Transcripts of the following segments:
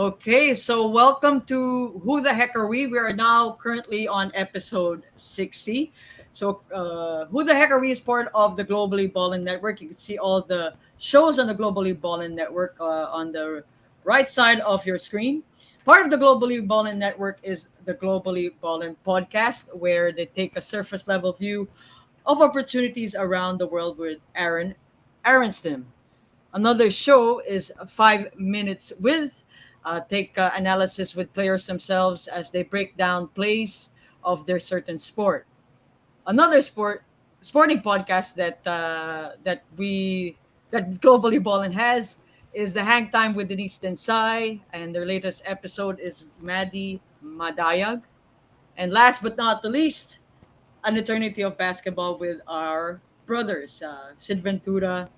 Okay, so welcome to Who the Heck Are We? We are now currently on episode 60. So, Who the Heck Are We is part of the Globally Ballin Network. You can see all the shows on the Globally Ballin Network on the right side of your screen. Part of the Globally Ballin Network is the Globally Ballin podcast, where they take a surface level view of opportunities around the world with Aaron Aronstim. Another show is 5 minutes with take analysis with players themselves as they break down plays of their certain sport. Another sporting podcast that Globally Ballin has is the Hang Time with Denise Densai, and their latest episode is Maddie Madayag. And last but not the least, an eternity of basketball with our brothers, Sid Ventura,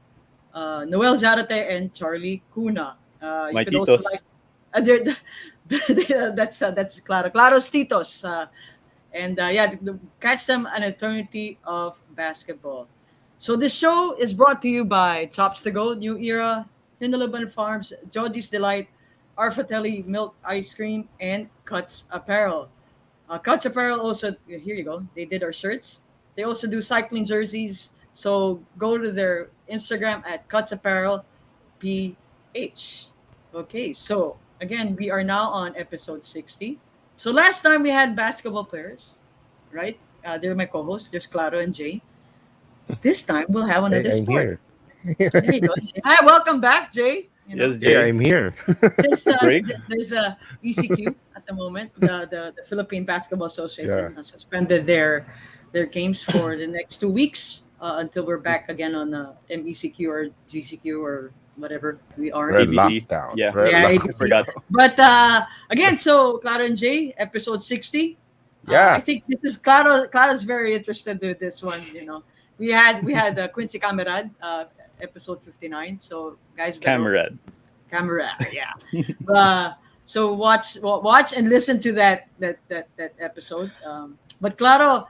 Noel Zarate, and Charlie Cuna. You My could also titos. like there- that's Claro. Claro's Titos. Yeah, catch them an eternity of basketball. So this show is brought to you by Chops to Go, New Era, Hinalaban Farms, Georgie's Delight, Arfatelli Milk Ice Cream, and Cuts Apparel. Cuts Apparel also, here you go, they did our shirts. They also do cycling jerseys. So go to their Instagram at Cuts Apparel PH. Okay, so again, we are now on episode 60. So last time we had basketball players, right? They're my co-hosts. There's Claro and Jay. This time we'll have Hey, another I'm sport. here. There you go. Hi, welcome back, Jay. Yes, Hey, Jay. I'm here. Since Break. there's a ECQ at the moment, the Philippine Basketball Yeah. Association suspended their games for the next 2 weeks until we're back again on MECQ or GCQ or whatever we are. Red ABC. lockdown. Yeah. Red Yeah, I ABC. forgot. But again, so Claro and Jay, episode 60. I Yeah. think this is Claro. Claro's very interested with this one. We had Quincy Camerad, episode 59. So guys, Camerad. Camera, yeah. So watch and listen to that episode. But Claro,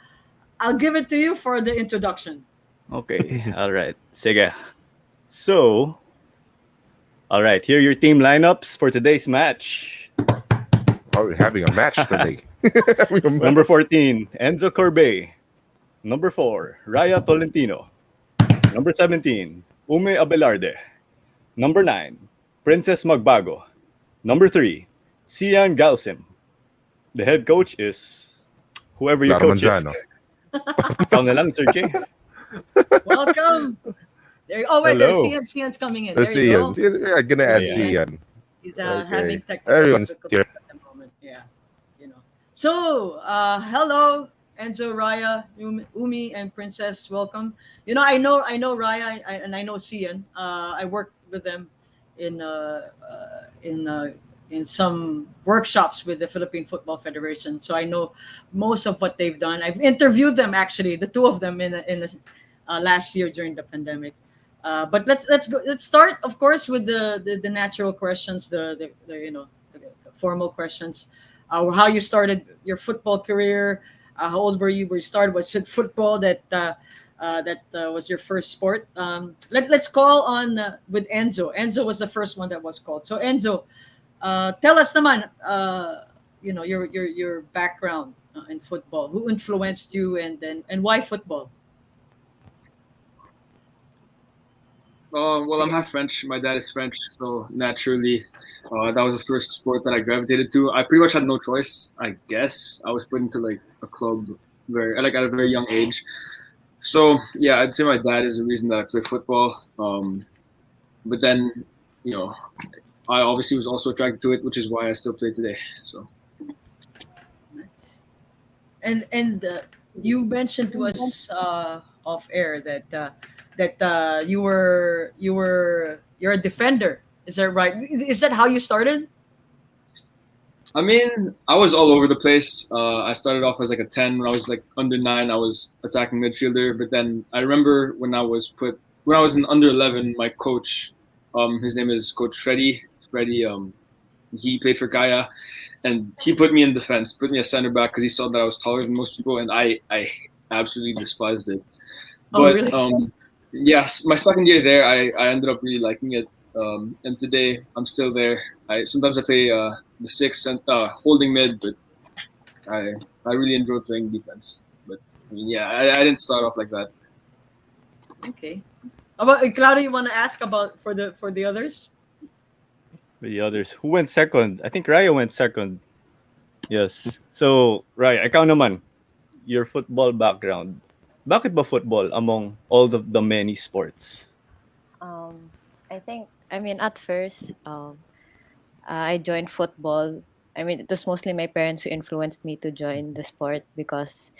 I'll give it to you for the introduction. Okay. All right. Sige. So, all right. Here are your team lineups for today's match. Oh, we're having a match today. Number 14, Enzo Courbet. Number 4, Raya Tolentino. Number 17, Ume Abelarde. Number 9, Princess Magbago. Number 3, Sian Galsim. The head coach is whoever your Claro coach is. Manzano. Ikaw na lang, Sir Jay. Welcome. Wait, Hello. Cian's coming in. The There you go. Cian. We're gonna add Yeah. Cian. He's Okay. having technical Everyone's difficulties here. at the moment. Yeah. So, hello, Enzo, Raya, Umi, and Princess. Welcome. I know Raya and I know Cian. I worked with them in in some workshops with the Philippine Football Federation. So I know most of what they've done. I've interviewed them actually, the two of them in last year during the pandemic. But let's go. Let's start, of course, with the natural questions, the formal questions. How you started your football career? How old were you? Where you started? Was it football that was your first sport? Let's call on with Enzo. Enzo was the first one that was called. So Enzo, tell us, naman, your background in football. Who influenced you, and why football? Well, I'm half French. My dad is French, so naturally, that was the first sport that I gravitated to. I pretty much had no choice, I guess. I was put into like a club at a very young age. So yeah, I'd say my dad is the reason that I play football. But then, you know, I obviously was also attracted to it, which is why I still play today. So And you mentioned to us off air that you're a defender. Is that right? Is that how you started? I mean, I was all over the place. I started off as like a 10. When I was like under 9, I was attacking midfielder. But then I remember when I was in under 11, my coach, his name is Coach Freddie. Freddie, he played for Kaya, and he put me in defense, put me as center back because he saw that I was taller than most people, and I absolutely despised it. Oh, But really? yes, my second year there, I ended up really liking it. and today I'm still there. I sometimes I play the six and holding mid, but I I really enjoy playing defense. But I mean, yeah, I didn't start off like that. Okay. About Claudia, you want to ask about for the others? The others. Who went second? I think Raya went second. Yes. So, Raya, ikaw naman, your football background. Bakit ba football among all the many sports? Um, I think, I mean, at first, I joined football. I mean, it was mostly my parents who influenced me to join the sport because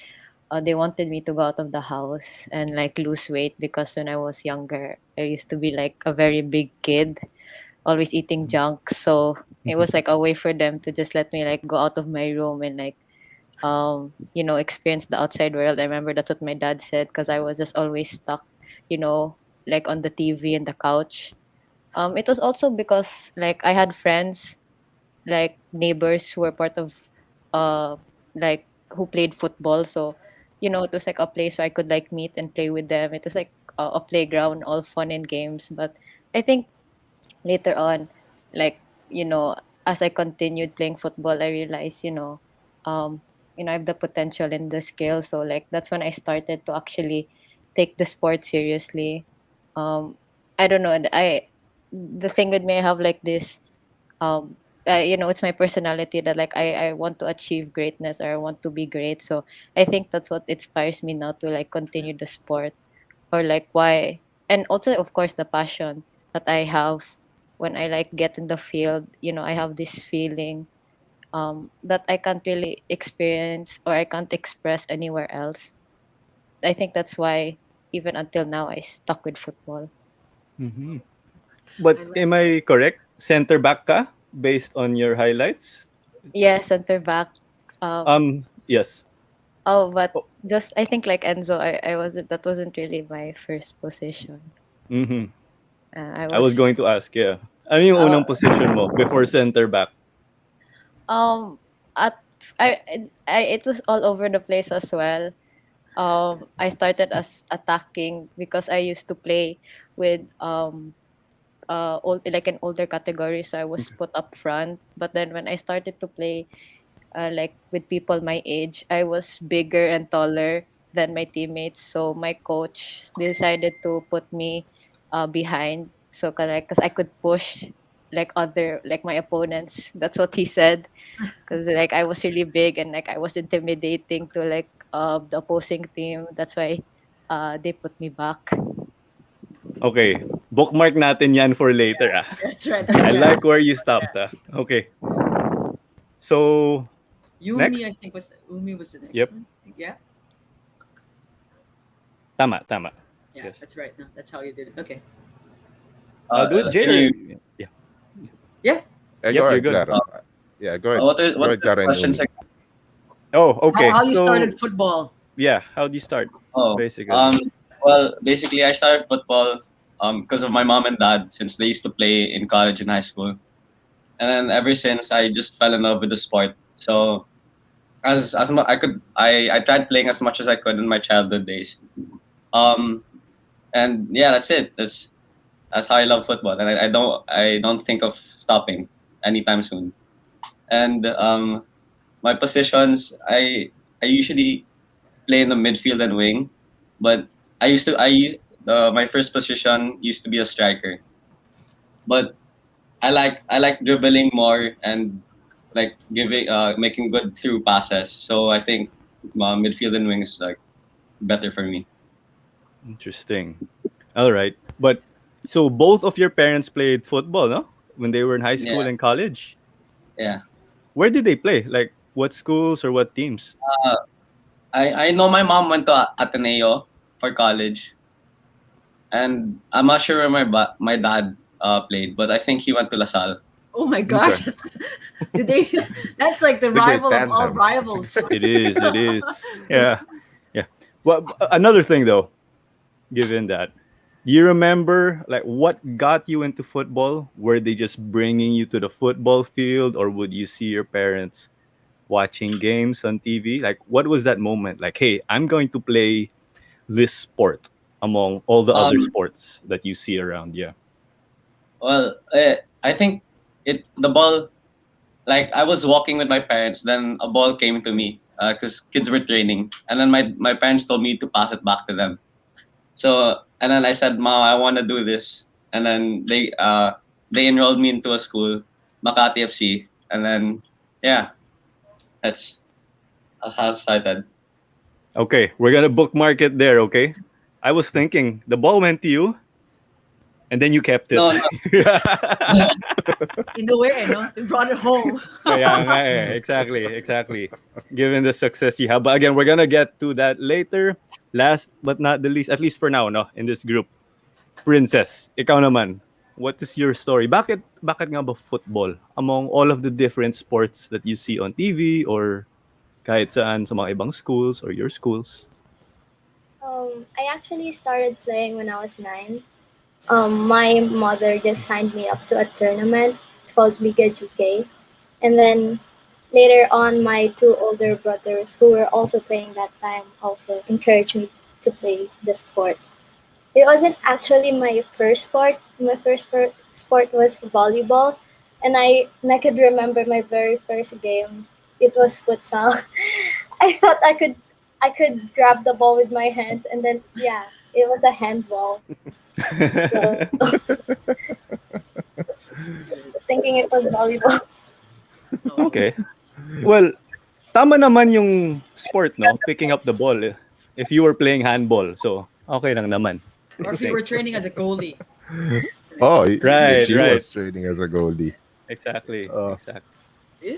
they wanted me to go out of the house and like lose weight because when I was younger, I used to be like a very big kid, always eating junk. So it was like a way for them to just let me like go out of my room and like experience the outside world. I remember that's what my dad said because I was just always stuck, you know, like on the TV and the couch. It was also because like I had friends, like neighbors who were part of uh like who played football. So, it was like a place where I could like meet and play with them. It was like a playground, all fun and games. But I think later on, like, as I continued playing football, I realized, um, I have the potential and the skill. So like that's when I started to actually take the sport seriously. Um, I don't know. The thing with me, I have like this it's my personality that like I want to achieve greatness or I want to be great. So I think that's what inspires me now to like continue the sport or like why, and also of course the passion that I have when I like get in the field. I have this feeling that I can't really experience or I can't express anywhere else. I think that's why even until now I stuck with football. Mm-hmm. I But like am that. I correct? Center back ka based on your highlights? Yeah, center back. Yes. Oh, but Oh, just I think like Enzo, I wasn't that wasn't really my first position. mm-hmm. I I was was going to ask, yeah. Ano yung uh unang position mo before center back? um at I it was all over the place as well. I started as attacking because I used to play with old like an older category, so I was Okay. put up front. But then when I started to play like with people my age, I was bigger and taller than my teammates. So my coach decided to put me behind. So because I could push like other like my opponents. That's what he said. Because like I was really big and like I was intimidating to like the opposing team. That's why they put me back. Okay. Bookmark natin yan for later, ah. That's right. That's I yeah. like where you stopped, ah. Okay. So, Yumi, next. I think Umi was the next Yep. one. Yeah. Tama, tama. Yeah, Yes. that's right. No, that's how you did it. Okay. I'll do it, Jay. Can Or... you? Yeah. Yeah. Yeah, go Yep, you're ahead, good. Claro. Yeah, go ahead. What Go are ahead, the Claro and questions? Umi. Oh, okay. How you So, started football? yeah, how do you start, Oh, basically? well, basically, I started football because of my mom and dad since they used to play in college and high school, and then ever since I just fell in love with the sport. So I tried playing as much as I could in my childhood days. Um, and yeah, that's it. That's how I love football, and I don't think of stopping anytime soon. And my positions, I usually play in the midfield and wing, but my first position used to be a striker, but I like dribbling more and like giving making good through passes. So I think midfield and wing is like better for me. Interesting. All right. But, so both of your parents played football, no? When they were in high Yeah, school and college? yeah. Where did they play? Like, what schools or what teams? Uh, I know my mom went to Ateneo for college, and I'm not sure where my dad played, but I think he went to LaSalle. Oh my Okay. gosh. Did they that's like the It's a great rival of all tandem. rivals. It is. It is. Yeah. Yeah. Well, another thing though, given that, do you remember like what got you into football? Were they just bringing you to the football field, or would you see your parents watching games on TV? Like, what was that moment? Like, hey, I'm going to play this sport among all the other Um, sports that you see around. Yeah. Well, I think the ball, like I was walking with my parents, then a ball came to me because kids were training, and then my parents told me to pass it back to them. So and then I said, "Mom, I want to do this," and then they enrolled me into a school, Makati FC, and then yeah, that's that's how it started. Okay, we're gonna bookmark it there. Okay, I was thinking the ball went to you, and then you kept it. No, no, In a way, no? You brought it home. Kaya nga eh. Exactly, exactly. Given the success you have. But again, we're gonna get to that later. Last but not the least, at least for now, no, in this group. Princess, ikaw naman. What is your story? Bakit nga ba football? Among all of the different sports that you see on TV or kahit saan sa mga ibang schools or your schools? I actually started playing when I was 9. My mother just signed me up to a tournament. It's called Liga GK. And then later on, my two older brothers, who were also playing that time, also encouraged me to play the sport. It wasn't actually my first sport. My first sport was volleyball, and I could remember my very first game. It was futsal. I thought I could grab the ball with my hands, and then yeah, it was a handball. So thinking it was volleyball. Okay. Well, tama naman yung sport, no? Picking up the ball. If you were playing handball, so okay lang naman. Or if you were training as a goalie. Oh, Right, if she right. was training as a goalie. Exactly, Oh. exactly.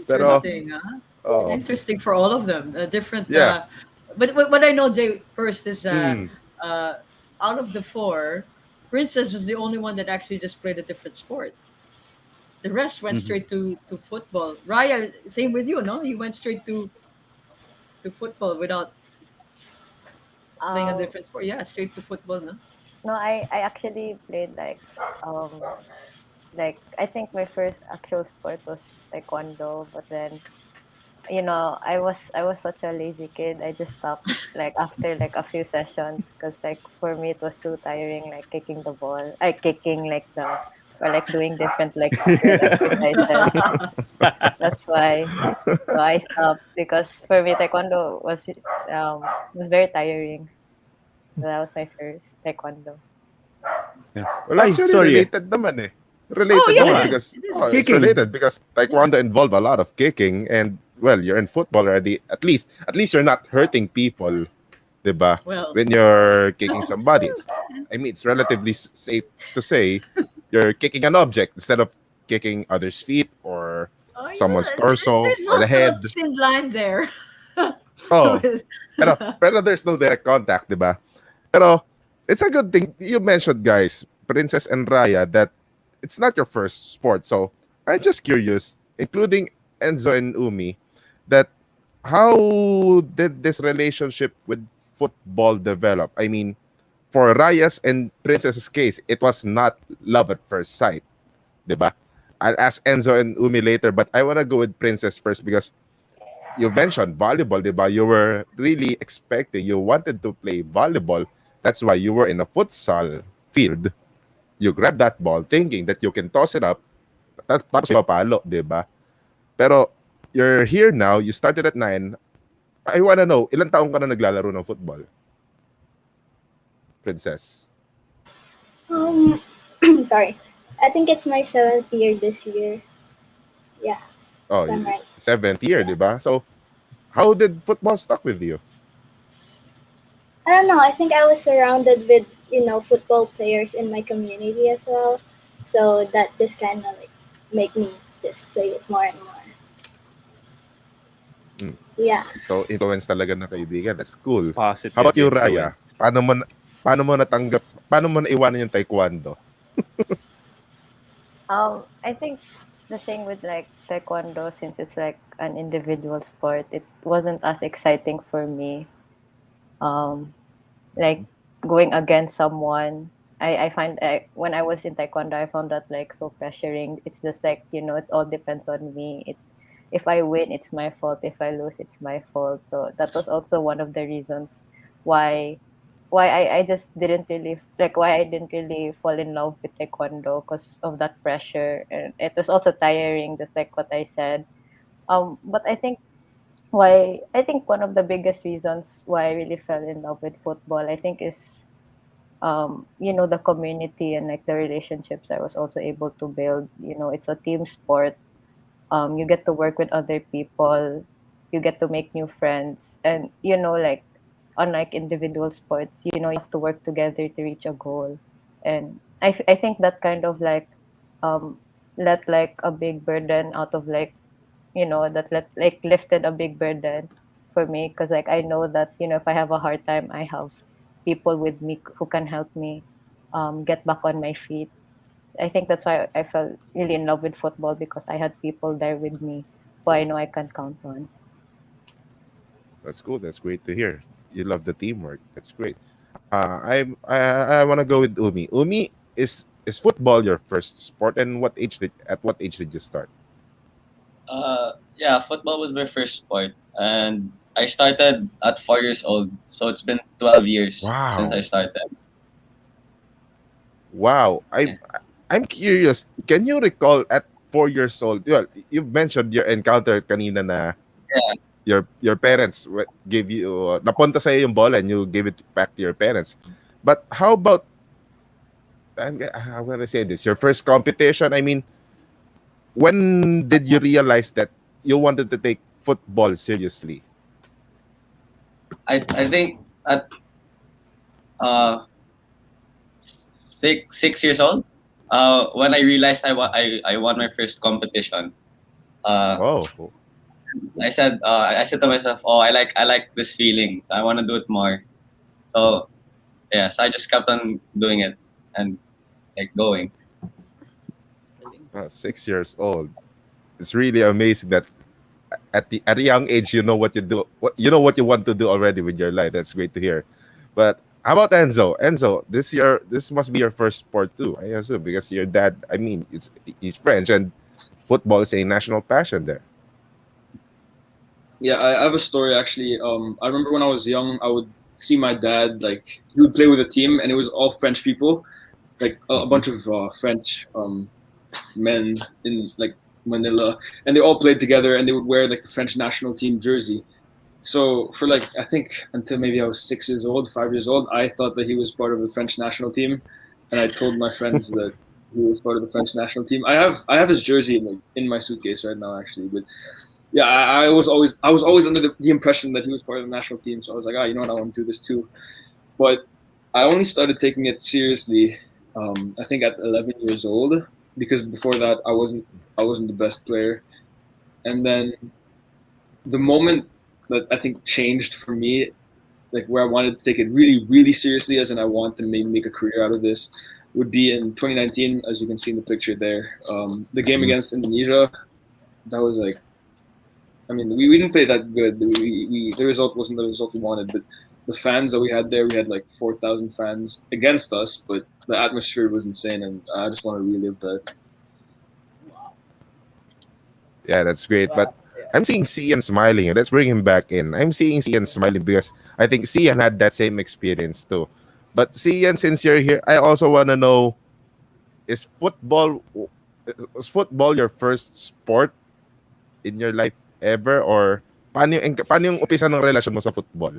Pero, Interesting, huh? oh, Interesting for all of them. Different. Yeah. But what I know, Jay, first is Mm. out of the four, Princess was the only one that actually just played a different sport. The rest went Mhm. straight to football. Raya, same with you, no? You went straight to football without playing a Um, different sport. Yeah, straight to football, no? no, I actually played like I think my first actual sport was taekwondo, but then I was such a lazy kid. I just stopped like after like a few sessions because like for me it was too tiring, like kicking the ball, kicking like the or like doing different like skill exercises. That's why. So I stopped because for me taekwondo was very tiring. So that was my first taekwondo. Yeah. well, Ay, actually, sorry. related naman eh. Oh Related yeah, naman it Yeah. is. because It is. it's Kicking. related because taekwondo involve a lot of kicking and well, you're in football already. At least you're not hurting people, 'di ba? Well, When you're kicking somebody. It's relatively safe to say you're kicking an object instead of kicking others' feet or oh, someone's torso there's or the also a head. thin line there. Oh, With- pero there's no direct contact, 'di ba? Pero it's a good thing you mentioned, guys, Princess and Raya, that it's not your first sport. So I'm just curious, including Enzo and Umi, that how did this relationship with football develop? I mean, for Raya's and Princess's case, it was not love at first sight, diba? I'll ask Enzo and Umi later, but I want to go with Princess first because you mentioned volleyball, diba? You were really expecting, you wanted to play volleyball. That's why you were in a futsal field. You grab that ball thinking that you can toss it up, tapos papalo, diba? Pero you're here now, you started at 9. I wanna know, ilang taong ka na naglalaro ng football, Princess? Um, sorry. I think it's my 7th year this year. Yeah, Oh, if I'm right. 7th year, diba? So, how did football stuck with you? I don't know. I think I was surrounded with football players in my community as well, so that just kind of like make me just play it more and more. Mm. Yeah. So, influence talaga ng kaibigan. That's cool. Positive How about you, Raya? influence. Paano mo naiwanan yung taekwondo? I think the thing with like taekwondo, since it's like an individual sport, it wasn't as exciting for me. Um, like going against someone. I find when I was in taekwondo, I found that like so pressuring. It's just like it all depends on me. If I win, it's my fault. If I lose, it's my fault. So that was also one of the reasons why why I just didn't really why I didn't really fall in love with taekwondo because of that pressure, and it was also tiring, just like what I said. But I think one of the biggest reasons why I really fell in love with football, I think, is the community and like the relationships I was also able to build. It's a team sport. You get to work with other people, you get to make new friends, and like unlike individual sports, you have to work together to reach a goal. And I think that kind of um let like a big burden out of that lifted a big burden for me, because like I know that if I have a hard time, I have people with me who can help me get back on my feet. I think that's why I fell really in love with football, because I had people there with me who I know I can count on. That's cool. That's great to hear. You love the teamwork. That's great. I want to go with Umi. Umi, is football your first sport, and what age did you start? Yeah, football was my first sport, and I started at 4 years old. So it's been 12 years since I Wow, started. wow. Yeah, I'm curious. Can you recall at 4 years old? Well, you've mentioned your encounter kanina na yeah. your parents gave you napunta sa yung ball and you gave it back to your parents. But how about I'm gonna say this, your first competition? I mean, when did you realize that you wanted to take football seriously? I think at uh 6 years old, when I realized I won my first competition. Uh, Oh, I said to myself, oh, I like this feeling. So I want to do it more. So yeah, so I just kept on doing it and like going. 6 years old. It's really amazing that at a young age you know what you do, what you want to do already with your life. That's great to hear. But how about Enzo? Enzo, this must be your first sport too, I assume, because your dad. I mean, he's French, and football is a national passion there. Yeah, I have a story actually. I remember when I was young, I would see my dad, like he would play with a team, and it was all French people, like a Mhm. bunch of French men in like Manila, and they all played together, and they would wear like the French national team jersey. So for like I think until maybe I was 6 years old, 5 years old, I thought that he was part of the French national team, and I told my friends that he was part of the French national team. I have his jersey in my suitcase right now actually, but yeah, I was always under the impression that he was part of the national team. So I was like, you know what, I want to do this too. But I only started taking it seriously, I think at 11 years old, because before that I wasn't the best player. And then the moment that I think changed for me, like where I wanted to take it really, really seriously, as in I want to maybe make a career out of this, would be in 2019, as you can see in the picture there. The game Mhm. against Indonesia, that was like, I mean, we didn't play that good. The result wasn't the result we wanted, but the fans that we had there, we had like 4,000 fans against us, but the atmosphere was insane, and I just want to relive that. Yeah, that's great. But I'm seeing Cian smiling. Let's bring him back in. I'm seeing Cian smiling because I think Cian had that same experience too. But Cian, since you're here, I also want to know: is football is football your first sport in your life ever, or paano yung umpisa ng relasyon mo sa football?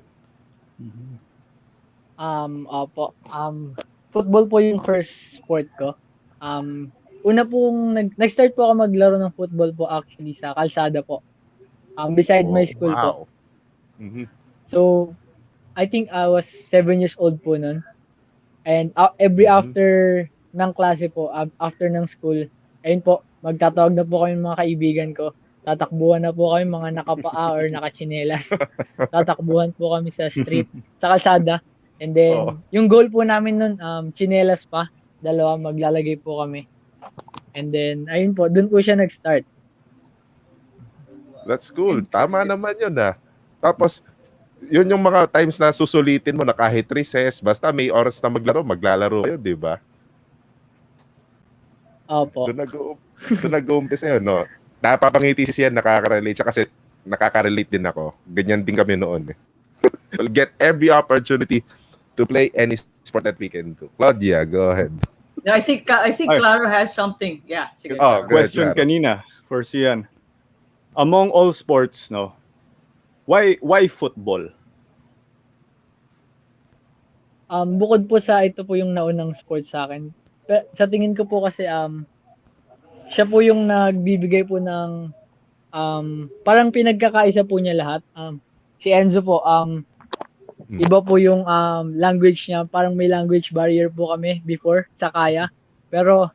Mhm. Opo. Football po yung first sport ko. Una pong nag-start po ako maglaro ng football po actually sa kalsada po. Beside my Oh, school po. wow. Mhm. So, I think I was 7 years old po nun. And every Mhm. after ng klase po, after ng school, ayun po, magtatawag na po kami mga kaibigan ko. Tatakbuhan na po kami mga nakapaa or nakatsinelas. Tatakbuhan po kami sa street, sa kalsada. And Oh, then, yung goal po namin nun, tsinelas pa. Dalawa, maglalagay po kami. And then, ayun po, dun po siya nag-start. that's cool. That's Tama good. naman yun ah. Tapos, yun yung mga times na susulitin mo na kahit recess, basta may oras na maglalaro kayo, di ba? Opo. Doon nag doon nag-uumpisa yun, no? Napapangiti siya, nakaka-relate siya kasi nakaka-relate din ako. Ganyan din kami noon eh. We'll get every opportunity to play any sport that we can do. Claudia, go ahead. Yeah, I think Ay, Claro has something. Yeah, sige, Oh, Claro. go ahead, question Claro. kanina for Sian. Among all sports, no, why football? Bukod po sa ito po yung naunang sports sa akin. Sa tingin ko po kasi siya po yung nagbibigay po ng parang pinagkakaisa po niya lahat. Si Enzo po iba po yung language niya, parang may language barrier po kami before sa kaya. Pero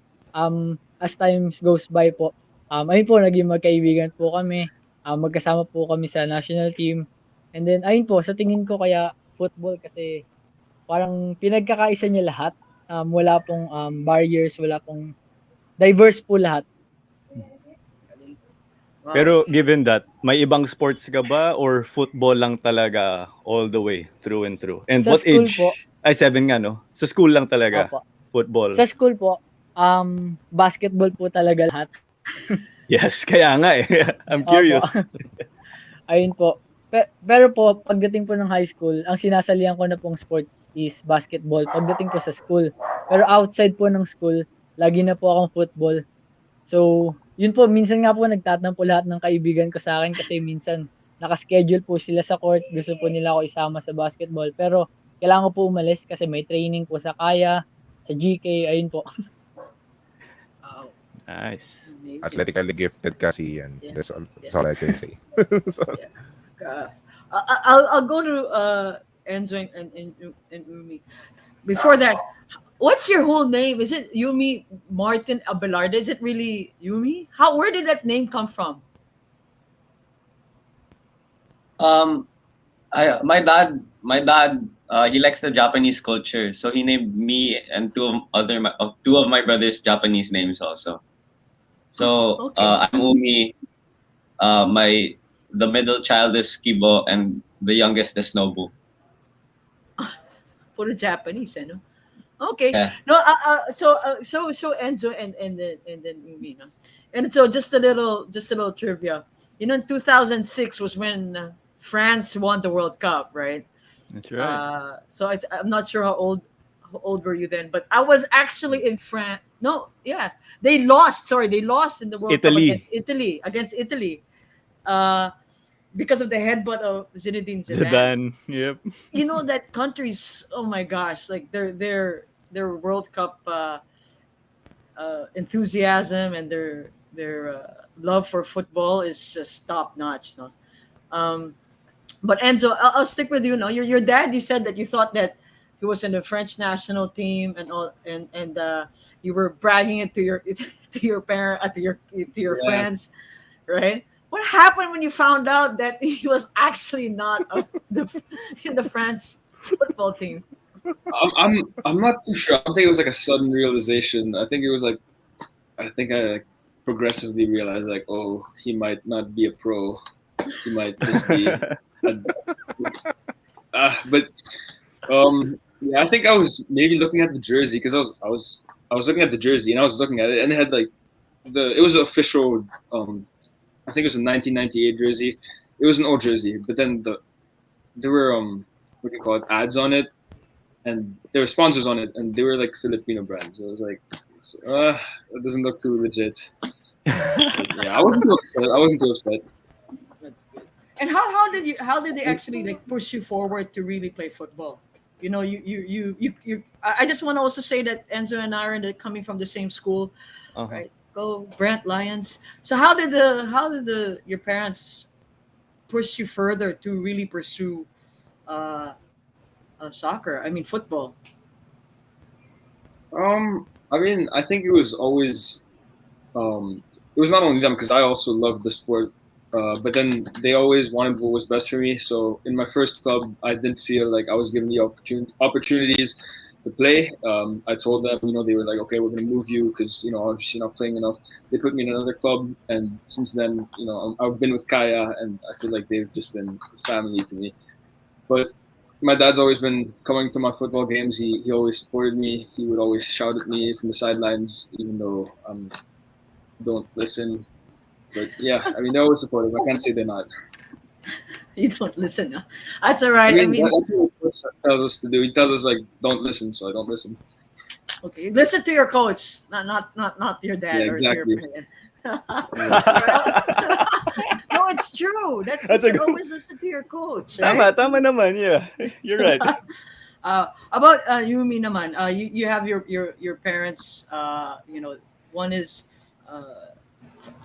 as times goes by po, ayun po naging magkaibigan po kami. Magkasama po kami sa national team. And then ayun po, sa tingin ko kaya football kasi parang pinagkakaisa niya lahat. Wala pong barriers, wala pong diverse po lahat. Wow. Pero given that, may ibang sports ka ba or football lang talaga all the way through and through? And Sa what school age? po. Ay, 7 nga, no? Sa school lang talaga, Opo. football. Sa school po, basketball po talaga lahat. Yes, kaya nga eh. I'm Opo. curious. Ayun po. Pero po, pagdating po ng high school, ang sinasalihan ko na pong sports is basketball pagdating po sa school. Pero outside po ng school, lagi na po akong football. So, yun po, minsan nga po nagtatampo lahat ng kaibigan ko sa akin kasi minsan nakaschedule po sila sa court, gusto po nila ako isama sa basketball. Pero kailangan ko po umalis kasi may training po sa Kaya, sa GK, ayun po. Wow. Nice. Amazing. Athletically gifted kasi yan. Yeah. That's all I can say. So, I'll go to Enzo and Umi. Before that, what's your whole name? Is it Yumi Martin Abelarde? Is it really Yumi? Where did that name come from? My dad, he likes the Japanese culture, so he named me and two of my brothers Japanese names also. So Okay. I'm Umi. The middle child is Kibo, and the youngest is Nobu. For the Japanese, no? Okay. Yeah. No. So Enzo and then Umi, no? And so just a little trivia. You know, in 2006 was when France won the World Cup, right? That's right. So I'm not sure how old were you then, but I was actually in France. No, yeah, they lost. Sorry, they lost in the World Cup Italy. against Italy, because of the headbutt of Zinedine Zidane. Zidane. Yep. You know that country's, oh my gosh, like their World Cup enthusiasm and their love for football is just top notch. No, but Enzo, I'll stick with you. No, your dad. You said that you thought that he was in the French national team and all, and you were bragging it to your to your parent to your Yeah. friends, right? What happened when you found out that he was actually not in the France football team? I'm not too sure. I don't think it was like a sudden realization. I think it was like I like progressively realized like, oh, he might not be a pro. He might just be but yeah, I think I was maybe looking at the jersey because I was looking at the jersey and I was looking at it and it had like it was official I think it was a 1998 jersey. It was an old jersey, but then there were what do you call it, ads on it, and there were sponsors on it, and they were like Filipino brands. So I was like, that doesn't look too legit. But, yeah, I wasn't too upset. That's good. And how did they actually like push you forward to really play football? You know, I just want to also say that Enzo and I are coming from the same school, Uh-huh. right? Go Brent Lions. So how did your parents push you further to really pursue uh, soccer? I mean football. I mean, I think it was always it was not only them because I also loved the sport. But then they always wanted what was best for me. So in my first club, I didn't feel like I was given the opportunities to play. I told them, they were like, okay, we're going to move you because, obviously not playing enough. They put me in another club. And since then, I've been with Kaya and I feel like they've just been family to me. But my dad's always been coming to my football games. He always supported me. He would always shout at me from the sidelines, even though don't listen. But yeah, I mean, they're always supportive. I can't say they're not. You don't listen. Huh? That's all I right. I mean, mean, that's what coach tells us to do. He tells us like, don't listen, so I don't listen. okay, listen to your coach, not your dad Yeah, or to your exactly. parent. Exactly. Well, no, it's true. You That's a should good. always listen to your coach, right? Tama naman. Yeah, you're right. About Yumi naman, you have your parents. One is uh,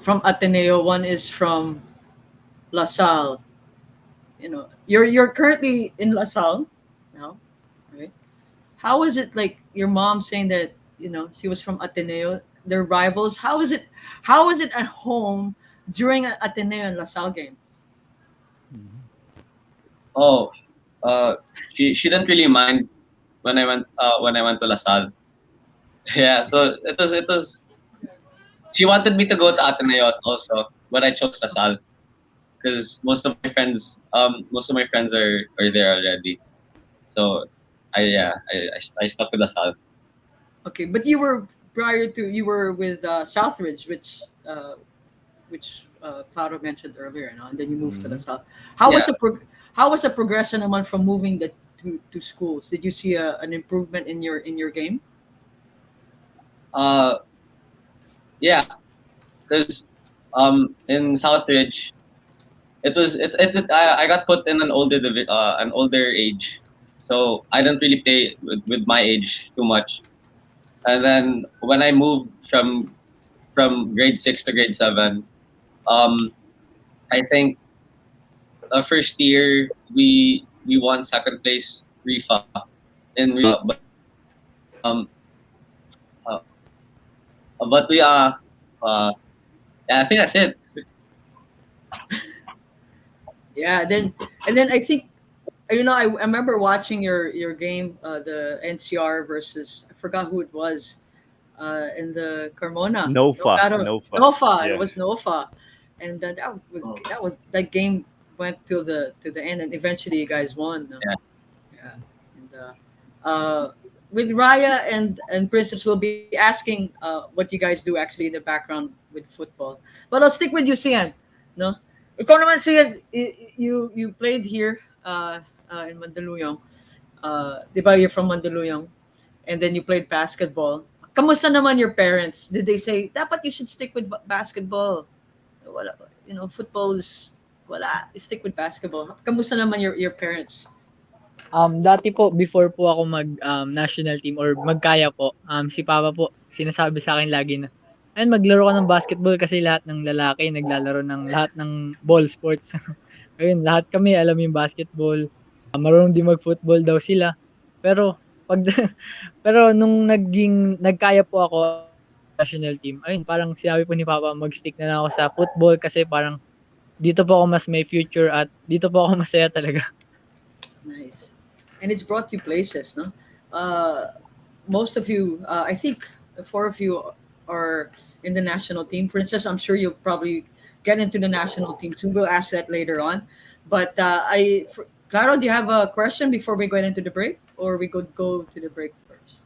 from Ateneo, one is from LaSalle. You're currently in LaSalle now, right? How is it like your mom saying that she was from Ateneo? They're rivals. How is it? How is it at home during an Ateneo and LaSalle game? Oh, she didn't really mind when I went to LaSalle. Yeah, so it was she wanted me to go to Ateneo also, but I chose LaSalle because most of my friends are there already. So I stuck with LaSalle. Okay, but you were with Southridge, which Claro mentioned earlier, and then you moved to Mhm. LaSalle. How was Yeah. the progression naman from moving to schools? Did you see an improvement in your game? Uh yeah, because in Southridge I got put in an older age, so I didn't really play with my age too much. And then when I moved from grade 6 to grade 7, um, I think the first year we won second place RIFA in RIFA, um uh, but we uh yeah, I think that's it. Yeah, and then I think I remember watching your game, the NCR versus, I forgot who it was, in the Carmona. No, Nofa, Claro, Nofa. Nofa. It Yeah. was Nofa, and that game went to the end, and eventually you guys won. No? Yeah. Yeah, and with Raya and Princess, we'll be asking what you guys do actually in the background with football. But I'll stick with you, Sian. No, ikaw naman, Sian, you played here in Mandaluyong. Di ba you're from Mandaluyong? And then you played basketball. Kamusta naman your parents? Did they say, dapat you should stick with basketball? Wala, football is, wala, you stick with basketball. Kamusta naman your parents? Dati po before po ako national team or magkaya po, si papa po sinasabi sa akin lagi na, "Ayun maglaro ka ng basketball kasi lahat ng lalaki naglalaro ng lahat ng ball sports." Ayun, lahat kami alam yung basketball, marunong din mag-football daw sila. Pero 'pag pero nung nagkaya po ako national team, ayun parang sinabi po ni papa mag-stick na lang ako sa football kasi parang dito po ako mas may future at dito po ako masaya talaga. Nice. And it's brought you places, no? Uh, Most of you, I think the four of you are in the national team. Princess, I'm sure you'll probably get into the national team too. We'll ask that later on. But Claro, do you have a question before we get into the break? Or we could go to the break first?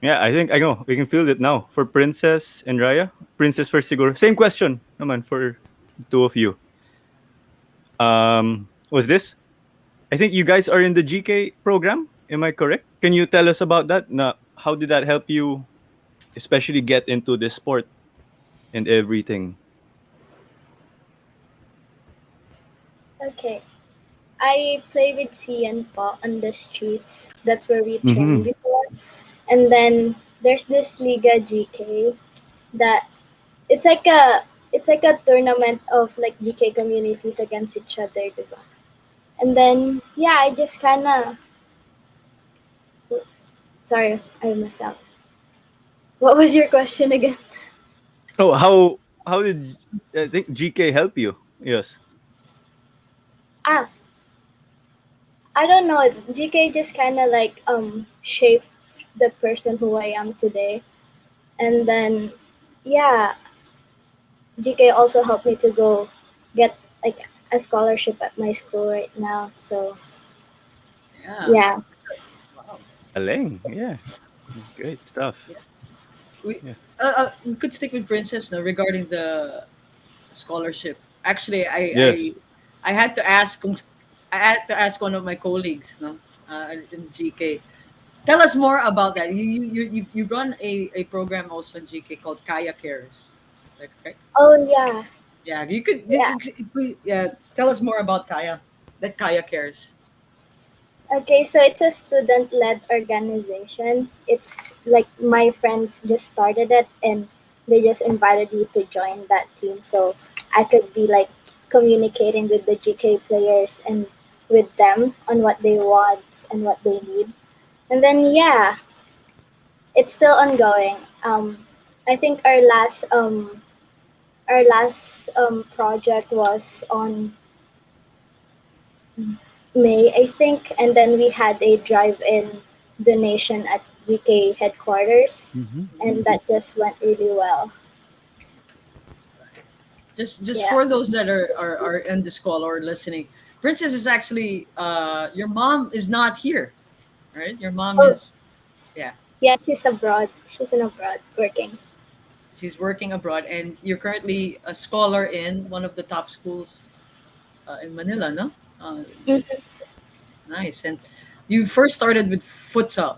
Yeah, I think I know. We can field it now. For Princess and Raya. Princess first siguro. Same question naman for the two of you. Was this? I think you guys are in the GK program. Am I correct? Can you tell us about that? How did that help you, especially get into the sport and everything? Okay. I play with C and Pa on the streets. That's where we train Mm-hmm. before. And then there's this Liga GK that it's like a tournament of like GK communities against each other, diba? And then yeah, I just kinda sorry, I messed up. What was your question again? Oh, how did I think GK help you? Yes. Ah, I don't know. GK just kinda like shaped the person who I am today. And then yeah, GK also helped me to go get like a scholarship at my school right now. So Yeah. yeah. Wow. Aleng. Yeah. Great stuff. Yeah. We, Yeah. we could stick with Princess now regarding the scholarship. Actually, I Yes. I had to ask I had to ask one of my colleagues, no, in GK. Tell us more about that. You run a program also in GK called Kaya Cares. Is that correct? Oh yeah, Yeah, you could, yeah. yeah, tell us more about Kaya. That Kaya Cares. Okay, so it's a student-led organization. It's like my friends just started it and they just invited me to join that team so I could be like communicating with the GK players and with them on what they want and what they need. And then yeah, it's still ongoing. I think our last project was on May, I think, and then we had a drive-in donation at GK headquarters, Mhm. and that just went really well. Just Yeah. for those that are in this call or listening, Princess is actually your mom is not here, right? Your mom Oh, is, yeah, yeah, she's abroad. She's in abroad working. she's working abroad, and you're currently a scholar in one of the top schools in Manila, no? Uh, Mhm. nice. And you first started with futsal.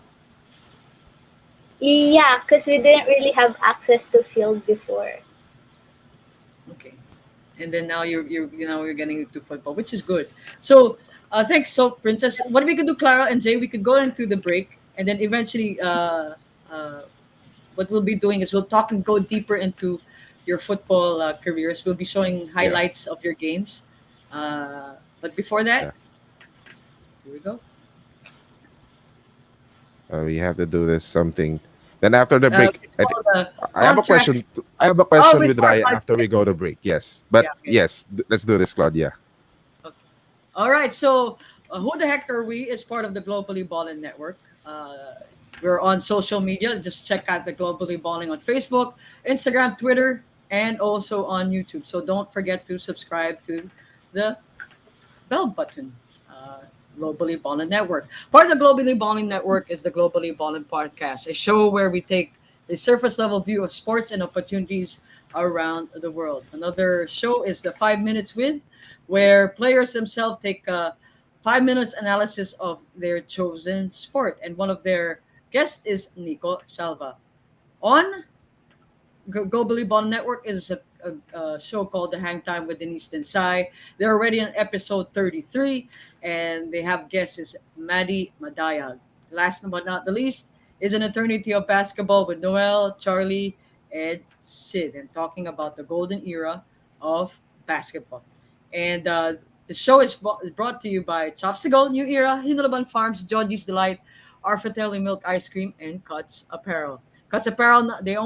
Yeah, because we didn't really have access to field before. Okay. And then now you're getting into football, which is good. So thanks. So Princess, what we could do, Clara and Jay, we could go into the break, and then eventually uh, what we'll be doing is we'll talk and go deeper into your football careers. We'll be showing Yeah, highlights of your games. But before that, yeah. here we go. We have to do this something. Then after the break, It's I think called I have On a Track. question. I have a Oh, question with before, Raya after we go to break. Yes, yeah, but okay. yes, let's do this, Claudia. Okay. All right. So, who the heck are we? Is part of the Globally Ballin Network. We're on social media. Just check out the Globally Balling on Facebook, Instagram, Twitter, and also on YouTube. So don't forget to subscribe to the bell button. Globally Balling Network. Part of the Globally Balling Network is the Globally Balling Podcast, a show where we take a surface level view of sports and opportunities around the world. Another show is the 5 Minutes with, where players themselves take a 5 minutes analysis of their chosen sport, and one of their guests is Nico Salva. On Globally Bond Network is a show called The Hang Time with Denise Tensai. They're already on episode 33, and they have guests is Maddie Madayag. Last but not the least is an eternity of basketball with Noel, Charlie, and Sid, and talking about the golden era of basketball. And the show is brought to you by Chopsicle, New Era, Hinulaban Farms, Georgie's Delight, Arfatelli Milk Ice Cream, and Cuts Apparel. Cuts Apparel, they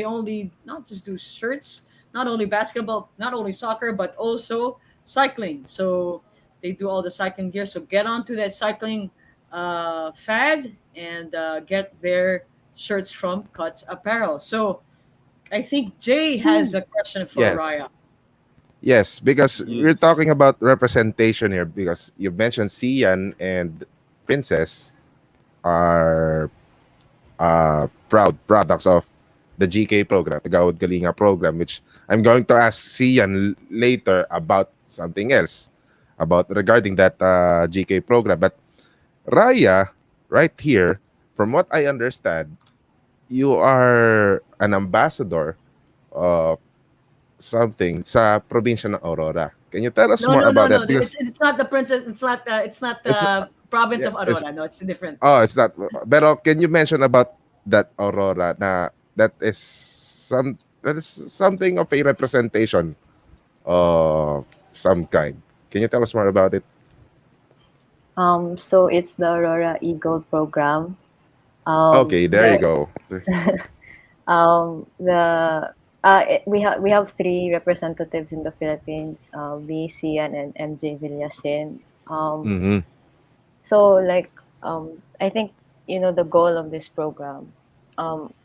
only not just do shirts, not only basketball, not only soccer, but also cycling. So they do all the cycling gear. So get onto that cycling fad and get their shirts from Cuts Apparel. So I think Jay has a question for Yes, Raya. yes, because we're Yes. talking about representation here. Because you mentioned Sian and Princess are proud products of the GK program, the Gawad Kalinga program, which I'm going to ask Sian later about something else about regarding that GK program. But Raya, right here, from what I understand, you are an ambassador of something sa probinsya ng Aurora. Can you tell us No, more no, no, about no. that? Because It's not the princess. It's not it's the province yeah, of it's Aurora. No, it's different. oh, it's not. Pero can you mention about that Aurora na that is something of a representation of some kind. Can you tell us more about it? So it's the Aurora Eagle program. Okay, there you The go. the we have three representatives in the Philippines, me, Sian, and MJ Villasin. Mm-hmm. So like I think the goal of this program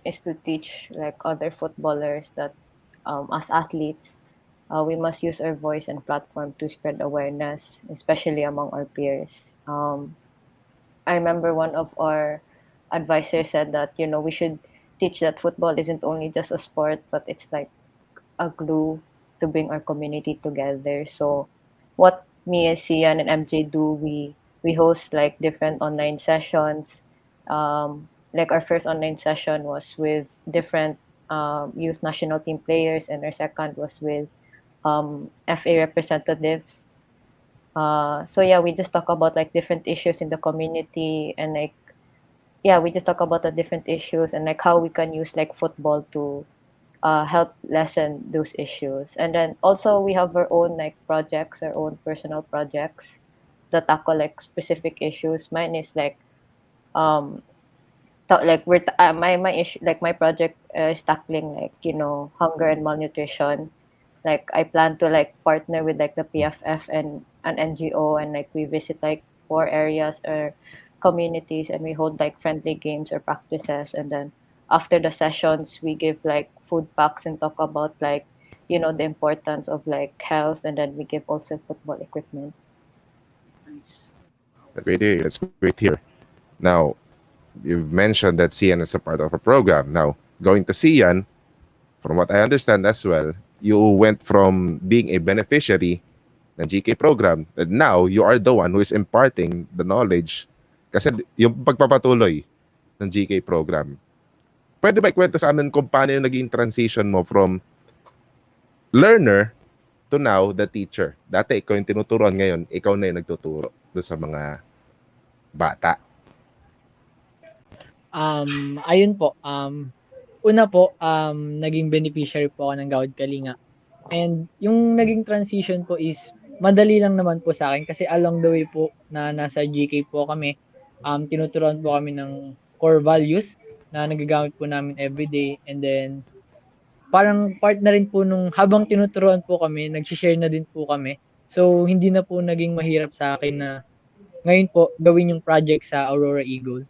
is to teach like other footballers that as athletes we must use our voice and platform to spread awareness, especially among our peers. I remember one of our advisors said that we should teach that football isn't only just a sport, but it's like a glue to bring our community together. So what me and Sian and MJ do, we host like different online sessions. Like our first online session was with different youth national team players, and our second was with FA representatives. So yeah, we just talk about like different issues in the community, and like yeah, we just talk about the different issues and like how we can use like football to help lessen those issues. And then also we have our own like projects, our own personal projects that tackle like specific issues. Mine is like um like my issue, like my project is tackling like hunger and malnutrition. Like I plan to like partner with like the PFF and an NGO, and like we visit like poor areas or communities, and we hold like friendly games or practices, and then after the sessions we give like food packs and talk about like the importance of like health, and then we give also football equipment. Nice. That's great to hear. That's great to hear. Now, you've mentioned that Cian is a part of a program. Now, going to Cian, from what I understand as well, you went from being a beneficiary ng GK program, and now you are the one who is imparting the knowledge kasi yung pagpapatuloy ng GK program. Pwede ba ikwento sa amin kung paano yung naging transition mo from learner to now the teacher? Dati ikaw yung tinuturuan, ngayon ikaw na yung nagtuturo doon sa mga bata. Ayun po, una po, naging beneficiary po ako ng Gawad Kalinga. And yung naging transition po is madali lang naman po sa akin kasi along the way po na nasa GK po kami, tinuturuan po kami ng core values na nagagamit po namin everyday. And then, parang part na rin po nung habang tinuturuan po kami, nag-share na din po kami. So, hindi na po naging mahirap sa akin na ngayon po gawin yung project sa Aurora Eagle.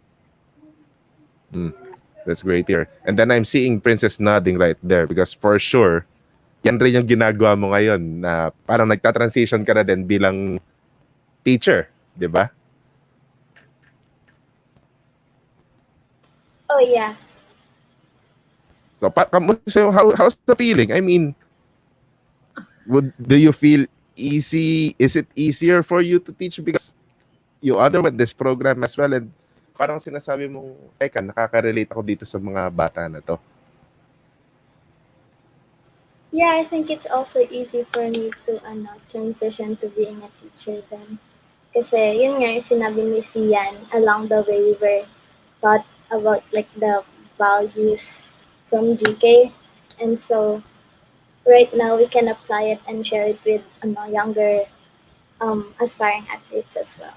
That's great here. And then I'm seeing Princess nodding right there because for sure, yan rin yung ginagawa mo ngayon na parang nagta-transition ka na din bilang teacher, di ba? Oh yeah. So, how's the feeling? I mean, do you feel easy? Is it easier for you to teach because you underwent this program as well and parang sinasabi mong, teka, nakaka-relate ako dito sa mga bata na to? Yeah, I think it's also easy for me to transition to being a teacher then. Kasi yun nga yung sinabi ni Sian, along the way we were taught about like the values from GK. And so right now we can apply it and share it with younger aspiring athletes as well.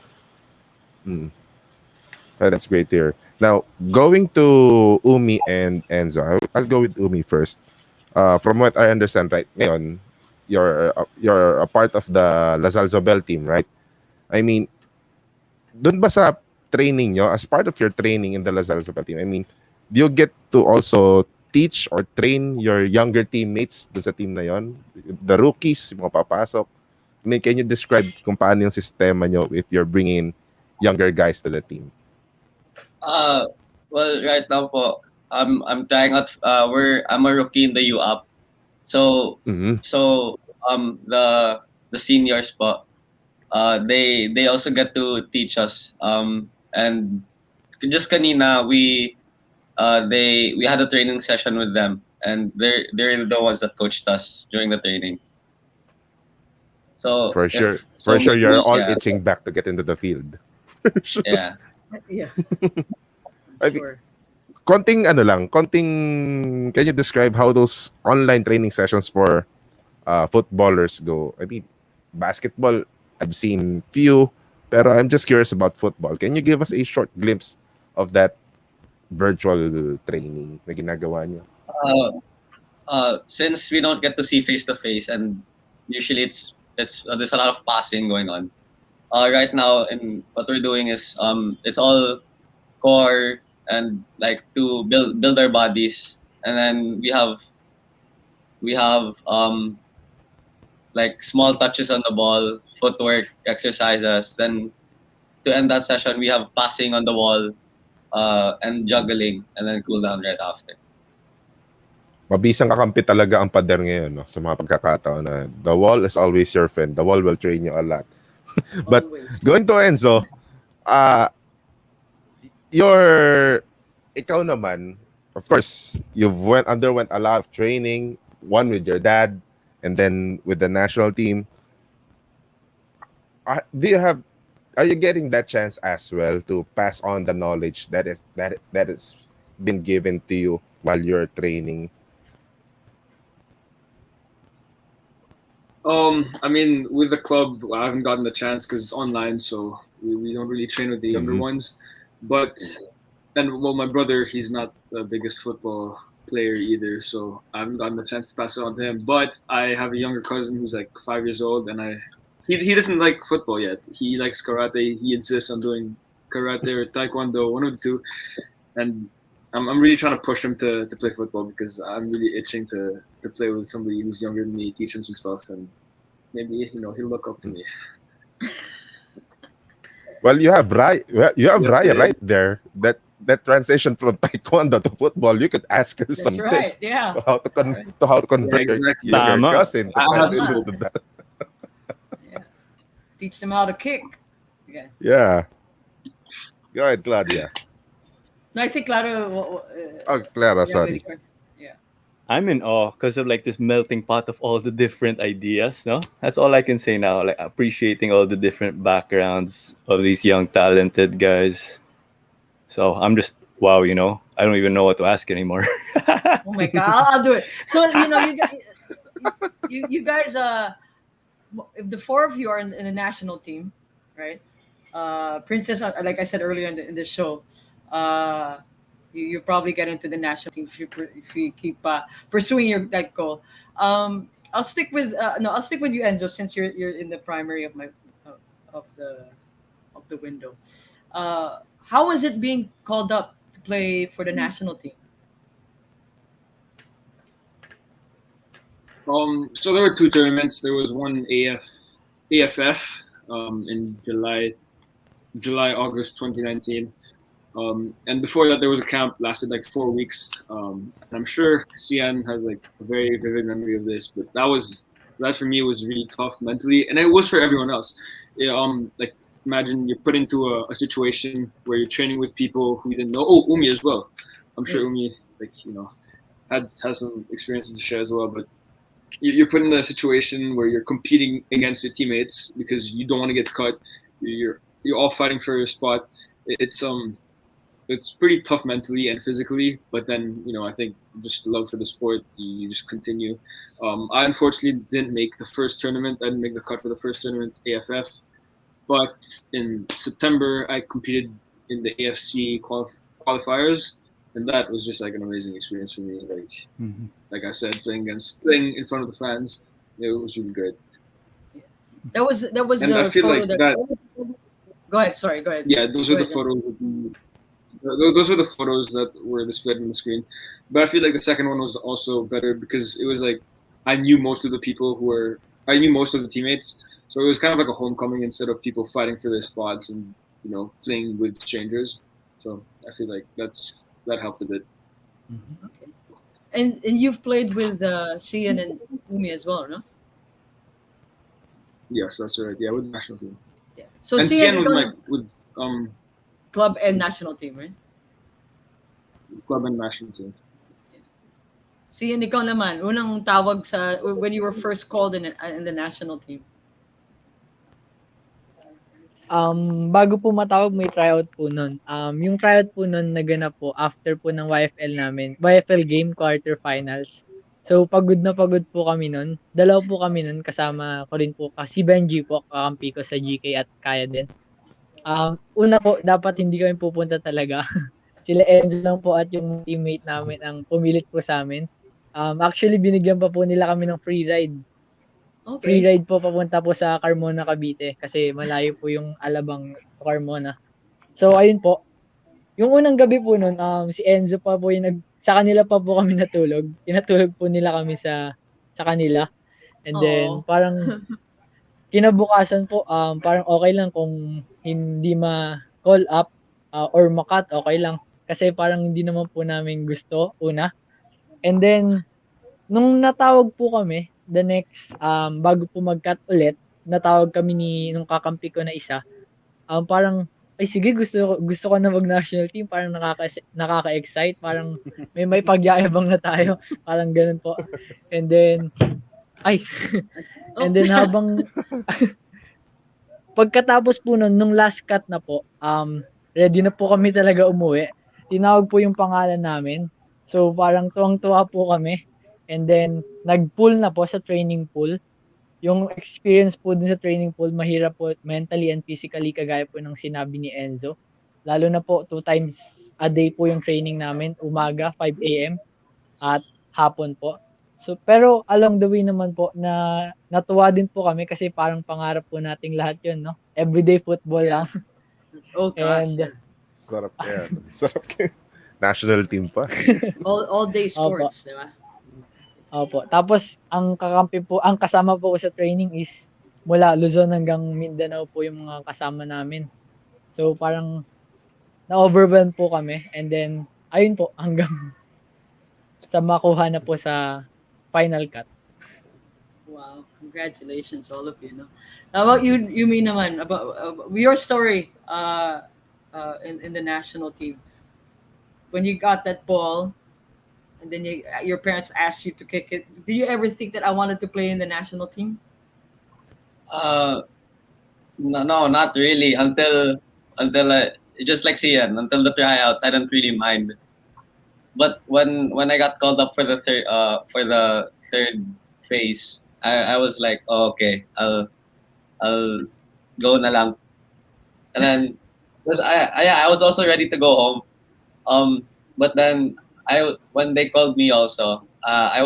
That's great to hear. Now, going to Umi and Enzo, I'll go with Umi first. From what I understand, right, ngayon, you're a part of the Lasal Zobel team, right? I mean, dun ba sa training nyo, as part of your training in the Lasal Zobel team, I mean, do you get to also teach or train your younger teammates dun sa team na yon? The rookies, yung mga papasok? I mean, can you describe kung paano yung sistema nyo if you're bringing younger guys to the team? Well, right now po, I'm trying out. I'm a rookie in the U up, so the seniors po, they also get to teach us. And just kanina we had a training session with them, and they're the ones that coached us during the training. So For sure, you're all itching back to get into the field. Yeah. Yeah. I Sure. Can you describe how those online training sessions for footballers go? I mean, basketball, I've seen few, pero I'm just curious about football. Can you give us a short glimpse of that virtual training na ginagawa niyo? Since we don't get to see face to face, and usually it's there's a lot of passing going on. Right now, and what we're doing is it's all core and like to build our bodies, and then we have like small touches on the ball, footwork exercises. Then to end that session, we have passing on the wall, and juggling, and then cool down right after. Mabisang kakampi talaga ang pader ngayon, no? Sa mga pagkakataon na the wall is always your friend. The wall will train you a lot. But Always. going to Enzo, uh, your ikaw naman, of course, you've underwent a lot of training, one with your dad, and then with the national team. Do you have Are you getting that chance as well to pass on the knowledge that is been given to you while you're training? I mean, with the club, I haven't gotten the chance because it's online, so we don't really train with the younger Mhm. ones. But and well, my brother, he's not the biggest football player either, so I haven't gotten the chance to pass it on to him. But I have a younger cousin who's like 5 years old, and he doesn't like football yet. He likes karate. He insists on doing karate or taekwondo, one of the two. And I'm really trying to push him to play football because I'm really itching to play with somebody who's younger than me, teach him some stuff, and maybe he'll look up to me. Well, you have Raya Yeah. right there. That transition from taekwondo to football, you could ask her That's some right. tips Yeah. to how Right. to Yeah, convert exactly. your Tama. cousin to I have transition to. to that. Yeah. Teach them how to kick. Yeah. Yeah. Go ahead, Claudia. No, I think Claro. Oh, Clara, Yeah, sorry. yeah. I'm in awe because of like this melting pot of all the different ideas. No, that's all I can say now. Like appreciating all the different backgrounds of these young talented guys. So I'm just wow. I don't even know what to ask anymore. Oh my God, I'll do it. So you guys, if the four of you are in the national team, right? Princess, like I said earlier in the show, uh, you probably get into the national team if you keep pursuing your that goal. I'll stick with you, Enzo, since you're in the primary of my of the window. How was it being called up to play for the national team? So there were two tournaments. There was one AFF in July August 2019. And before that, there was a camp lasted like 4 weeks. And I'm sure Sian has like a very vivid memory of this, but that for me was really tough mentally, and it was for everyone else. Like imagine you're put into a situation where you're training with people who you didn't know. Oh, Umi as well. I'm sure Umi has some experiences to share as well, but you're put in a situation where you're competing against your teammates because you don't want to get cut. You're all fighting for your spot. It's pretty tough mentally and physically, but then I think just love for the sport, you just continue. I unfortunately didn't make the first tournament. I didn't make the cut for the first tournament, AFF, but in September I competed in the AFC qualifiers, and that was just like an amazing experience for me. Like I said, playing in front of the fans, it was really great. That was And I the feel photo like that. that, Go ahead. Sorry. Go ahead. yeah, those Go are the ahead. photos those were the photos that were displayed on the screen. But I feel like the second one was also better because it was like I knew most of the I knew most of the teammates, so it was kind of like a homecoming instead of people fighting for their spots and playing with strangers. So I feel like that helped a bit. Okay. And you've played with Cian and Umi as well, no? Yes, that's right. Yeah, with the national team Yeah. So and Cian, Sian ikaw na, with club and national team, right? club and national team. Cian, ikaw naman, unang tawag when you were first called in the national team. Bago po matawag may tryout po nun. Yung tryout po nun naganap po after po ng YFL namin. YFL game quarterfinals. So pagod po kami nun. Dalaw po kami nun kasama ko rin po si Benji po kakampi ko sa GK at kaya din. Una po dapat hindi kami pupunta talaga. Sila Enzo lang po at yung teammate namin ang pumilit po sa amin. Actually binigyan pa po nila kami ng free ride. Free Okay. ride po papunta po sa Carmona, Cavite kasi malayo po yung Alabang to Carmona. So ayun po, yung unang gabi po nun, si Enzo pa po yung sa kanila pa po kami natulog. Pinatulog po nila kami sa kanila. And then Oh. parang kinabukasan po, parang okay lang kung hindi ma-call up or ma-cut, okay lang. Kasi parang hindi naman po namin gusto, una. And then, nung natawag po kami, the next, bago po mag-cut ulit, natawag kami nung kakampi ko na isa, parang, "Ay sige, gusto ko na mag-national team." Parang nakaka-excite, parang may pagyayabang na tayo, parang gano'n po. And then ay, Oh, and then habang pagkatapos po nun, nung last cut na po, ready na po kami talaga umuwi. Tinawag po yung pangalan namin. So, parang tuwang-tuwa po kami. And then, nag-pool na po sa training pool. Yung experience po dun sa training pool, mahirap po mentally and physically, kagaya po ng sinabi ni Enzo. Lalo na po, 2 times a day po yung training namin, umaga, 5 a.m. at hapon po. So, pero along the way naman po na natuwa din po kami kasi parang pangarap po nating lahat yun, no? Everyday football yeah. lang. Oh gosh, And, yeah. Sarap yan. Sarap yan. National team pa. All day opo, sports, di ba? opo. Tapos, ang kasama po ko sa training is mula Luzon hanggang Mindanao po yung mga kasama namin. So, parang na-overwhelm po kami. And then, ayun po, hanggang sa makuha na po sa final cut. Wow, congratulations, all of you. No, how about you, mean naman about your story in the national team when you got that ball and then your parents asked you to kick it. Do you ever think that I wanted to play in the national team? Uh, no, not really. Until just like Sian, until the tryouts, I don't really mind. But when I got called up for the third phase, I was like, oh, okay, I'll go na lang. And then because I was also ready to go home. But then when they called me also, I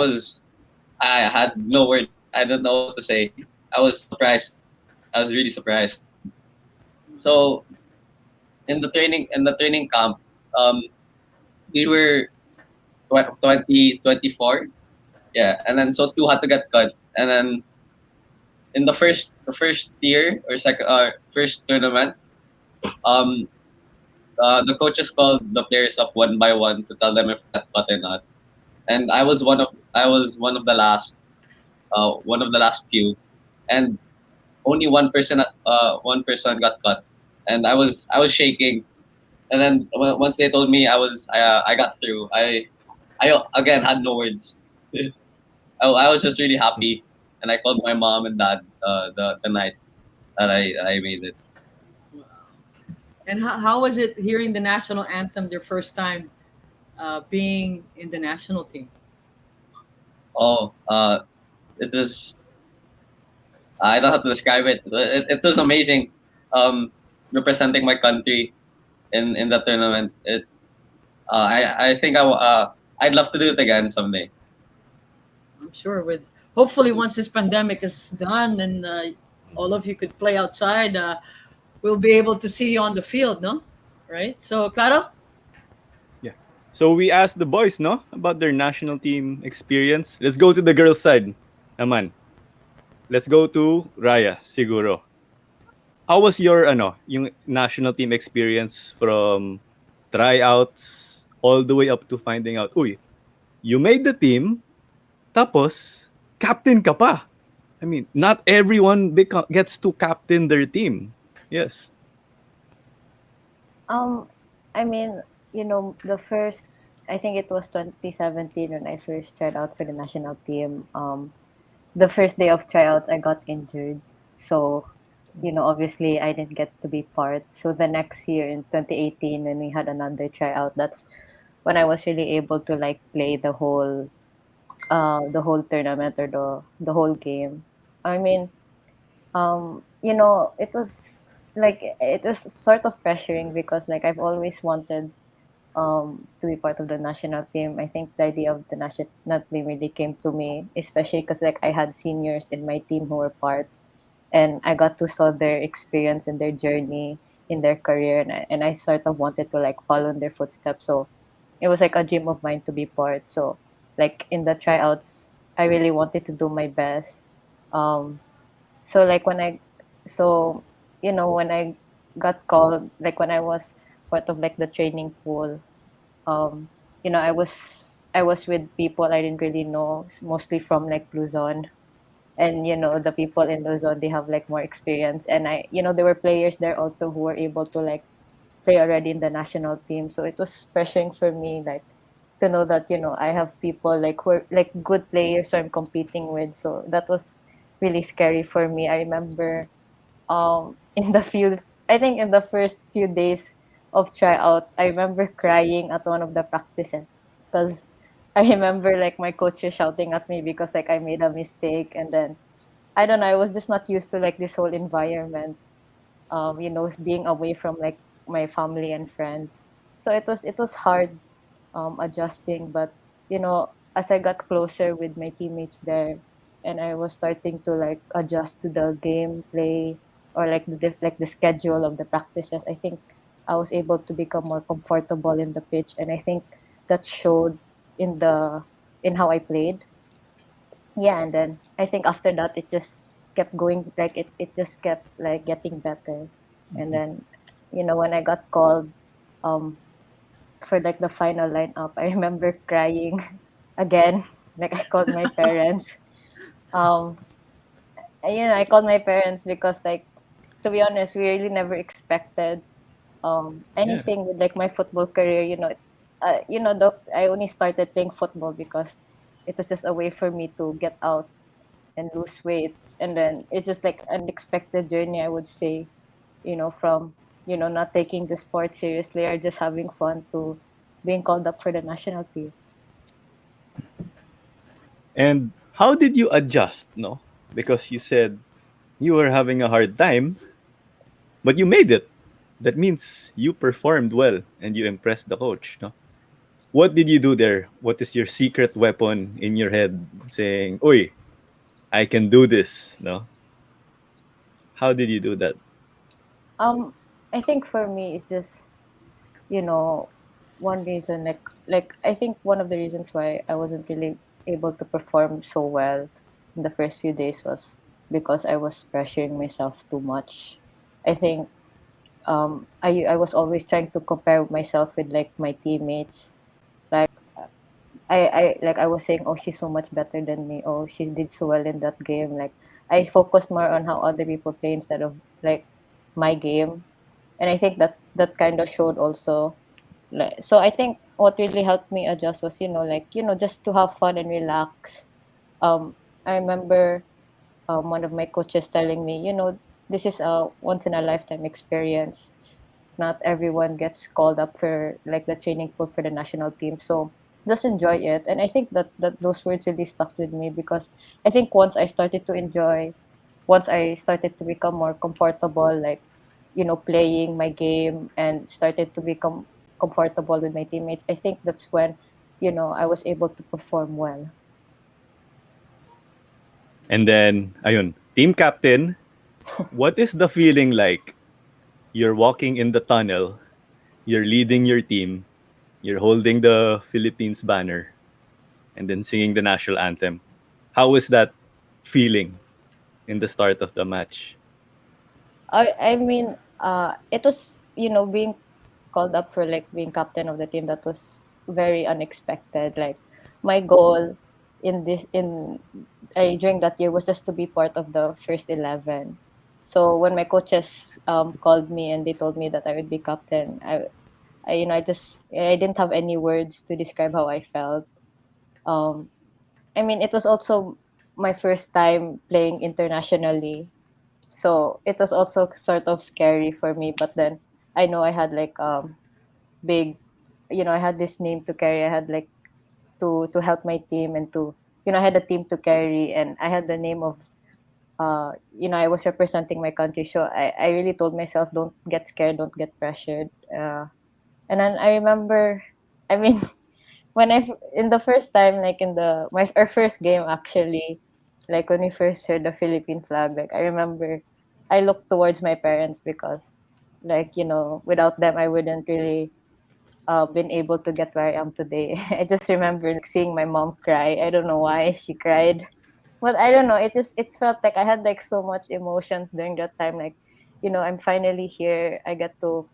had no word. I don't know what to say. I was surprised. I was really surprised. So in the training camp, um, we were 24. Yeah, and then so two had to get cut, and then in the first year or second first tournament, um, the coaches called the players up one by one to tell them if they got cut or not, and I was one of the last few, and only one person got cut, and I was shaking, and then once they told me I got through, I again had no words. I was just really happy, and I called my mom and dad the night that I made it. Wow. And how was it hearing the national anthem your first time being in the national team? Oh, it was I don't have to describe it. It was amazing, representing my country in the tournament. I think I'd love to do it again someday. I'm sure with hopefully once this pandemic is done and all of you could play outside, we'll be able to see you on the field, no? Right? So, Claro? Yeah. So we asked the boys, no, about their national team experience. Let's go to the girls' side. Naman. Let's go to Raya, siguro. How was your yung national team experience from tryouts all the way up to finding out, uy, you made the team, tapos captain ka pa. I mean, not everyone gets to captain their team. Yes. I mean, the first, I think it was 2017 when I first tried out for the national team. The first day of tryouts, I got injured. So, obviously I didn't get to be part. So the next year in 2018, when we had another tryout, that's when I was really able to like play the whole tournament or the whole game. I mean, it was sort of pressuring because like I've always wanted to be part of the national team. I think the idea of the national team really came to me, especially because like I had seniors in my team who were part, and I got to saw their experience and their journey in their career, and I sort of wanted to like follow in their footsteps. So it was like a dream of mine to be part. So like in the tryouts, I really wanted to do my best. Um, so like so when I got called, like when I was part of like the training pool, um, I was with people I didn't really know, mostly from like Luzon, and the people in Luzon, they have like more experience, and there were players there also who were able to like play already in the national team. So it was pressuring for me, like to know that I have people like who are like good players who I'm competing with. So that was really scary for me. I remember in the few I think in the first few days of tryout, I remember crying at one of the practices because I remember like my coach was shouting at me because like I made a mistake, and then I don't know, I was just not used to like this whole environment, being away from like my family and friends. So it was hard adjusting, but as I got closer with my teammates there, and I was starting to like adjust to the gameplay, or like the schedule of the practices, I think I was able to become more comfortable in the pitch, and I think that showed in the in how I played. Yeah, and then I think after that it just kept going, like it just kept like getting better. And then when I got called um for like the final lineup, I remember crying again. Like I called my parents. Um, I called my parents because, like, to be honest, we really never expected Yeah. anything with like my football career. I only started playing football because it was just a way for me to get out and lose weight, and then it's just like an unexpected journey, I would say. From not taking the sport seriously or just having fun to being called up for the national team. And how did you adjust, no? Because you said you were having a hard time, but you made it. That means you performed well and you impressed the coach, no? What did you do there? What is your secret weapon in your head saying, "Oi, I can do this," no? How did you do that? Um, I think for me it's just you know one reason, like I think one of the reasons why I wasn't really able to perform so well in the first few days was because I was pressuring myself too much. I think I was always trying to compare myself with like my teammates. Like I was saying, oh, she's so much better than me. Oh, she did so well in that game. Like I focused more on how other people play instead of like my game. And I think that kind of showed also. Like, so I think what really helped me adjust was, just to have fun and relax. I remember one of my coaches telling me, this is a once in a lifetime experience. Not everyone gets called up for like the training pool for the national team. So just enjoy it. And I think that those words really stuck with me because I think once I started to become more comfortable, like, playing my game and started to become comfortable with my teammates, I think that's when, I was able to perform well. And then, ayun, team captain, what is the feeling like? You're walking in the tunnel, you're leading your team, you're holding the Philippines banner, and then singing the national anthem. How was that feeling in the start of the match? I mean, it was, being called up for like being captain of the team, that was very unexpected. Like my goal during that year was just to be part of the first 11. So when my coaches called me and they told me that I would be captain, I didn't have any words to describe how I felt. Um, I mean, it was also my first time playing internationally, so it was also sort of scary for me. But then I know I had like big, I had this name to carry. I had like to help my team, and to I had a team to carry, and I had the name of I was representing my country. So I really told myself, don't get scared, don't get pressured. And then I remember, I mean, in the first time, like in our first game actually, like when we first heard the Philippine flag, like I remember I looked towards my parents because, like, without them I wouldn't really been able to get where I am today. I just remember like seeing my mom cry. I don't know why she cried, but I don't know. It felt like I had like so much emotions during that time. Like, I'm finally here. I get to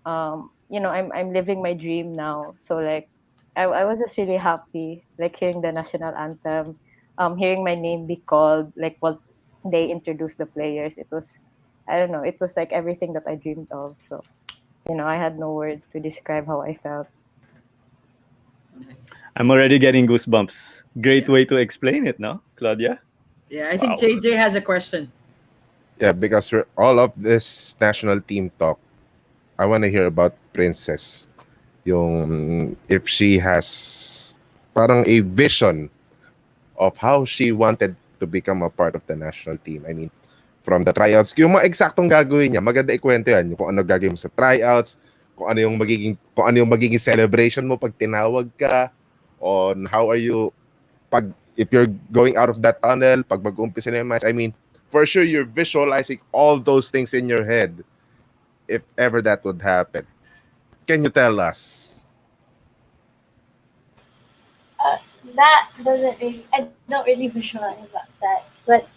I'm living my dream now. So like I was just really happy, like hearing the national anthem. hearing my name be called, like what they introduced the players, it was, I don't know, it was like everything that I dreamed of. So, I had no words to describe how I felt. Nice. I'm already getting goosebumps. Great Yeah. way to explain it, no, Claudia? Yeah, I think Wow. JJ has a question. Yeah, because we're all of this national team talk. I want to hear about Princess. Yung if she has parang a vision of how she wanted to become a part of the national team. I mean, from the tryouts, yung mga eksaktong gagawin niya, maganda ikwento yan. Yung kung ano gagawin mo sa tryouts, kung ano yung magiging celebration mo pag tinawag ka, on how are you pag if you're going out of that tunnel, pag mag-umpisa na yung match. I mean, for sure you're visualizing all those things in your head if ever that would happen. Can you tell us? That doesn't really, I don't really visualize about that. But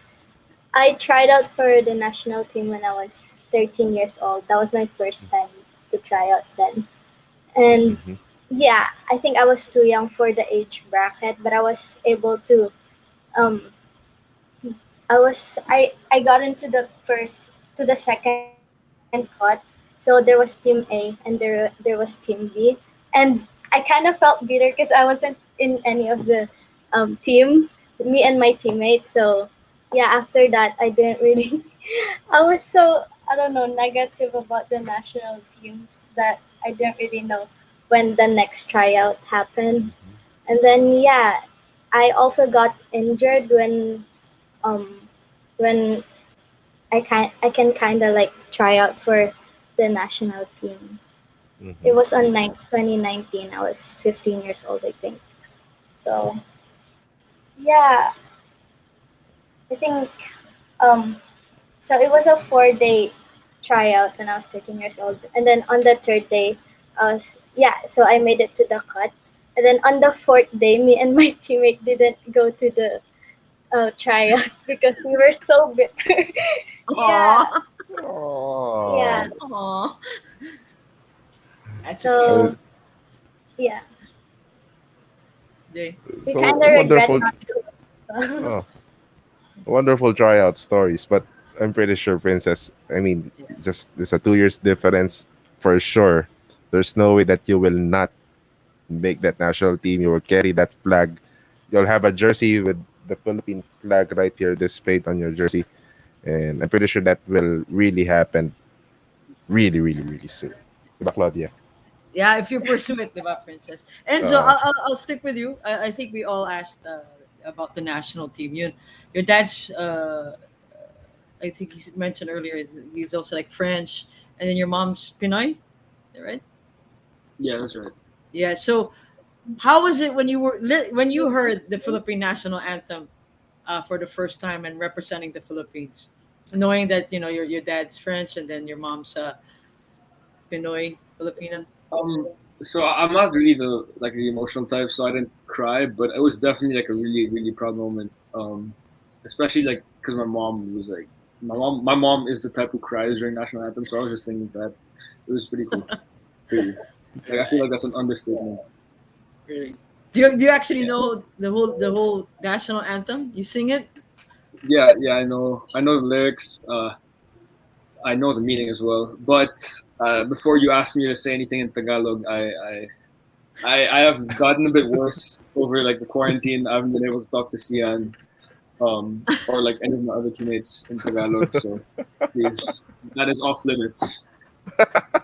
I tried out for the national team when I was 13 years old. That was my first time to try out then. And Mhm. yeah, I think I was too young for the age bracket, but I was able to um I got into the first to the second cut. So there was team A and there was team B, and I kind of felt bitter because I wasn't in any of the team, me and my teammates. So yeah, after that I didn't really. I was so, I don't know, negative about the national teams that I didn't really know when the next tryout happened. And then yeah, I also got injured um when I can kind of like try out for the national team. It Mhm. was on 2019. I was 15 years old, I think. So yeah, I think um so it was a 4 day tryout when I was 13 years old, and then on the third day, I was yeah. So I made it to the cut, and then on the fourth day, me and my teammate didn't go to the tryout because we were so bitter. Yeah, Aw. yeah. Oh, Aw. That's okay. So yeah, Jay. we so kind of regret wonderful. not doing. Oh, wonderful tryout stories. But I'm pretty sure, Princess. I mean, Yeah. just there's a 2 years difference for sure. There's no way that you will not make that national team. You will carry that flag. You'll have a jersey with the Philippine flag right here displayed on your jersey, and I'm pretty sure that will really happen really, really, really soon. Diba, Claudia? Yeah, if you pursue it, diba, Princess? And so Uh, I'll stick with you. I think we all asked about the national team. Your dad's, I think he mentioned earlier, he's also like French, and then your mom's Pinoy, right? Yeah, that's right. Yeah. So how was it when when you heard the Philippine national anthem for the first time and representing the Philippines, knowing that your dad's French and then your mom's Pinoy Filipino? Um, so I'm not really the emotional type, so I didn't cry, but it was definitely like a really really proud moment. Especially like because my mom is the type who cries during national anthem, so I was just thinking that it was pretty cool. Really, like I feel like that's an understatement. Really? Do you actually know the whole national anthem? You sing it? Yeah, yeah, I know the lyrics. I know the meaning as well. But before you ask me to say anything in Tagalog, I have gotten a bit worse over like the quarantine. I haven't been able to talk to Sian or like any of my other teammates in Tagalog. So please, that is off limits.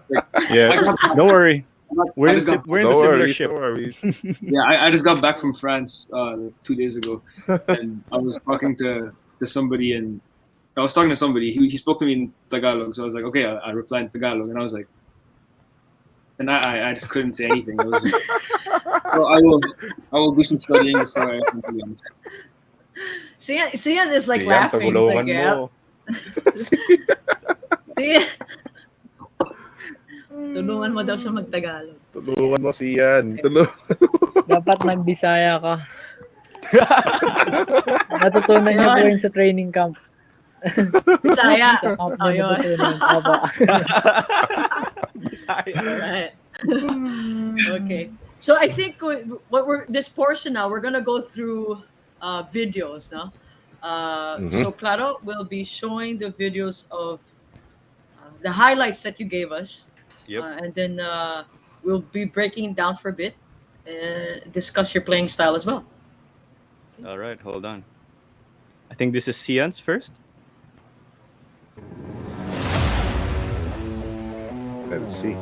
Like Yeah. I got back, Don't worry. I just got We're in the no similar worries, no ship. worries. yeah I just got back from France 2 days ago, and I was talking to somebody, and I was talking to somebody. He spoke to me in Tagalog, so I was like, okay, I replied in Tagalog, and I was like, and I just couldn't say anything. It was just well, I will do some studying before I continue. Sian is like Sian, laughing. He's like, tulungan yep. mo. Sian, tulungan mo daw siya magtagalog. Tulungan mo siyan. Dapat nagbisaya ka. Natutunan niyo po Ayun. yun sa training camp. Bisaya. Sa camp Oh, niyo yun. natutunan. Opo. Bisaya. Alright. Okay. So I think what we're this portion now, we're gonna go through videos, no? Mhm. So Claro will be showing the videos of the highlights that you gave us, Yep. and then we'll be breaking it down for a bit and discuss your playing style as well. All right, hold on. I think this is Cian's first. Let's see.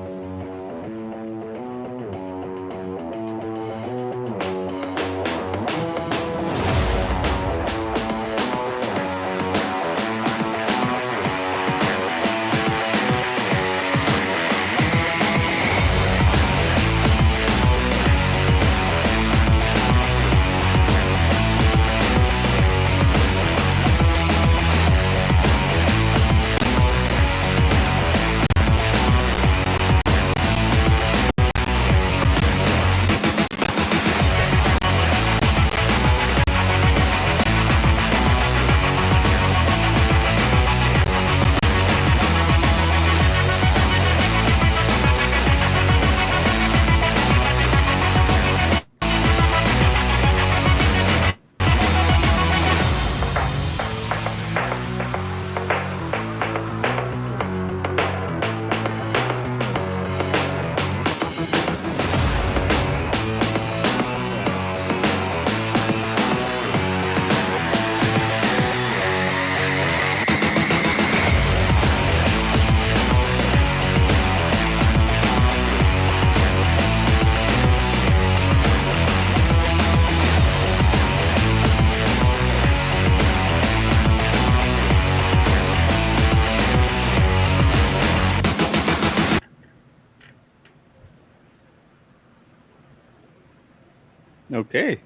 Okay.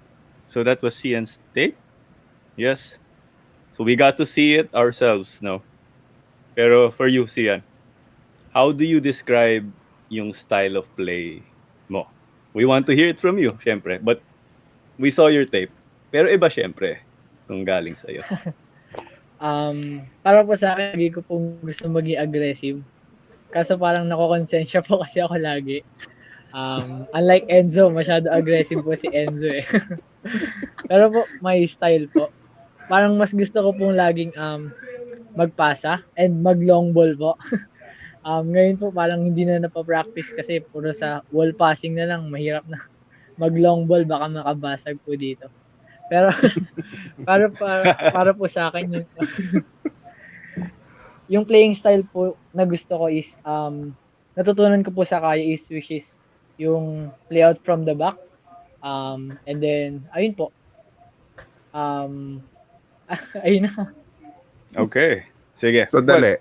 So that was Cian's tape. Yes. So we got to see it ourselves, no? Pero for you, Cian, how do you describe yung style of play mo? We want to hear it from you, syempre. But we saw your tape. Pero iba syempre kung galing sa'yo. Para po sa akin, lagi ko pong gusto maging aggressive. Kaso parang nakokonsensya po kasi ako lagi. Unlike Enzo, masyado aggressive po si Enzo eh. Pero po, may style po. Parang mas gusto ko pong laging magpasa and mag-long ball po. Ngayon po parang hindi na napapractice kasi puro sa wall passing na lang, mahirap na. Mag-long ball, baka makabasag po dito. Pero para po sa akin yung playing style po na gusto ko is natutunan ko po sa kaya is which is yung play out from the back. And then ayun po. Ayun na. Okay. Sige. Sandali.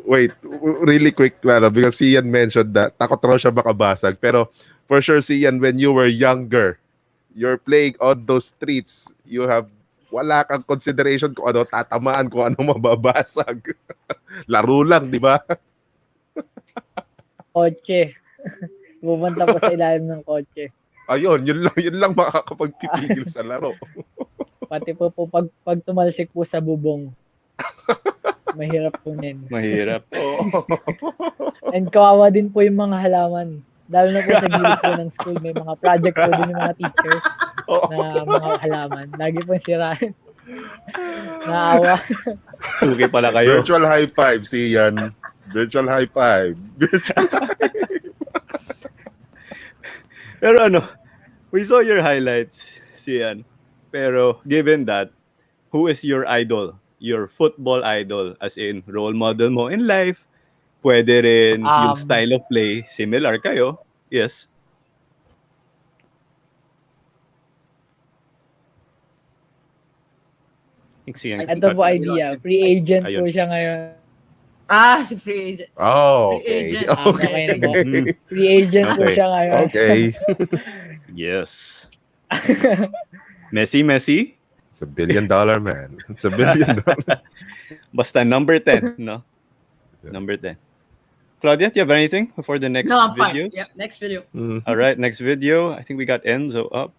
Wait, really quick, Claro, because Cian mentioned that takot raw siya makabasag. Pero for sure, Cian, when you were younger, you're playing on those streets, wala kang consideration kung ano tatamaan, kung ano mababasag. Laro lang, di ba? Kotse. Pupunta po sa ilalim ng kotse. Ayun, yun lang makakapagpipigil sa laro. Pati po pag tumalsik po sa bubong. Mahirap po nin. Mahirap. And kawawa din po yung mga halaman. Lalo na po sa gilid po ng school, may mga project po din yung mga teachers na mga halaman. Lagi po sirain. Naawa. Suki pala kayo. Virtual high five, Cian. Virtual high five. Pero we saw your highlights, Cian. Pero given that, who is your idol? Your football idol, as in role model mo in life? Pwede rin yung style of play, similar kayo. Yes. Ito po idea. Free agent po siya ngayon. Si free agent. Oh, Free okay. agent. Okay. Free agent po siya ngayon. Okay. Yes. Messi? It's $1 billion, man. It's $1 billion. Basta number 10, no? Number 10. Claudia, do you have anything before the next No, I'm videos? fine. Yep, next video. All right, next video. I think we got Enzo up.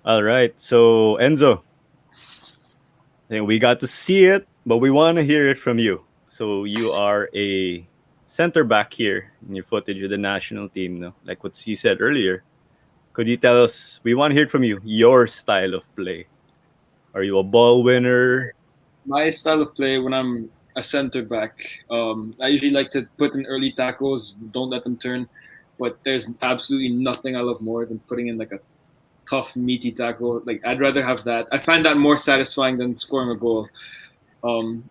All right. So Enzo, I think we got to see it, but we want to hear it from you. So you are a center back here in your footage with the national team, no? Like what you said earlier. Could you tell us? We want to hear it from you. Your style of play. Are you a ball winner? My style of play when I'm a center back, I usually like to put in early tackles, don't let them turn. But there's absolutely nothing I love more than putting in like a tough, meaty tackle. Like I'd rather have that. I find that more satisfying than scoring a goal. Um,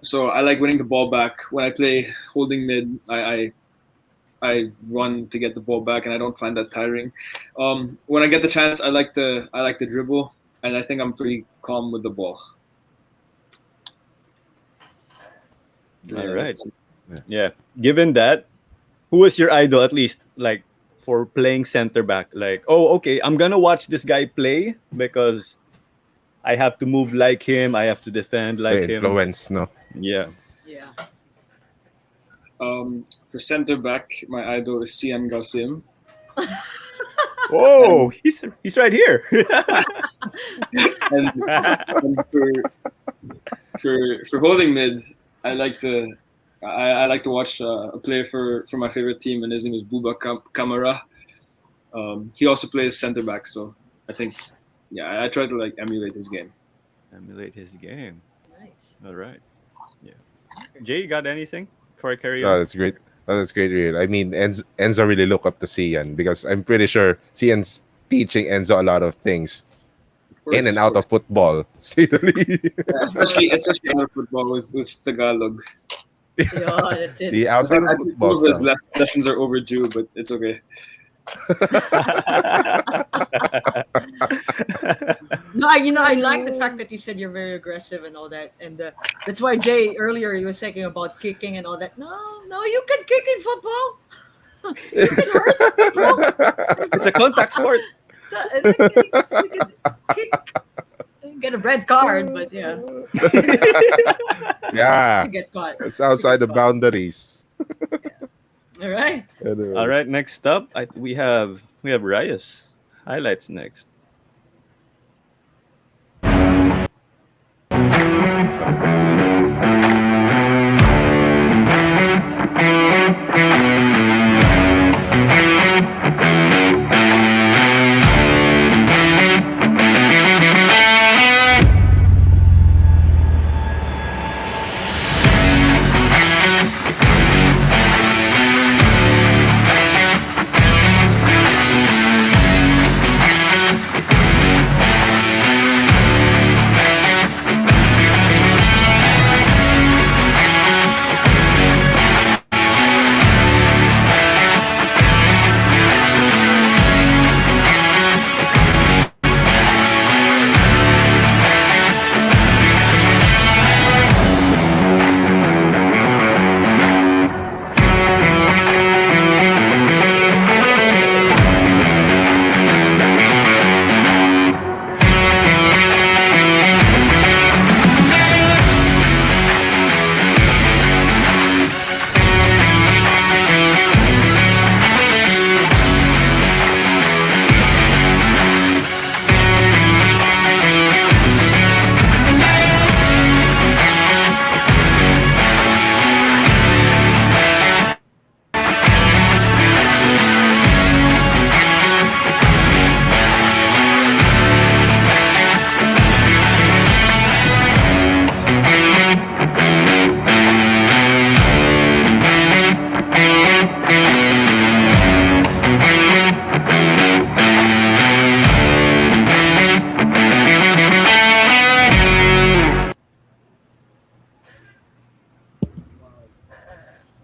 so I like winning the ball back. When I play holding mid, I run to get the ball back, and I don't find that tiring. When I get the chance, I like to dribble, and I think I'm pretty calm with the ball. All right. That's- Yeah. Given that, who was your idol at least like for playing center back? Like, oh, okay, I'm gonna watch this guy play because I have to move like him. I have to defend The like him. influence, no? Yeah. Yeah. For center back, my idol is CN Galsim. Oh, he's right here. And, and for holding mid, I like to I like to watch a player for my favorite team, and his name is Buba Kamara. He also plays center back, so I think yeah, I try to like emulate his game. Emulate his game. Nice. All right. Yeah. Jay, you got anything before I carry Oh, on? that's great. Oh, that's great, real. I mean, Enzo really look up to Cian because I'm pretty sure Cian's teaching Enzo a lot of things Of course, in and out of football. See the league. Yeah, especially out of football with Tagalog. Yeah, that's it. See, I outside think, of I think football some of his stuff. lessons are overdue, but it's okay. No, I like the fact that you said you're very aggressive and all that, and that's why Jay earlier he was talking about kicking and all that. No, you can kick in football. You can hurt people. It's a contact sport. You can kick, get a red card, but yeah, Yeah, you get caught. it's outside the caught. boundaries. All right. Anyways. All right, next up, we have Reyes highlights next.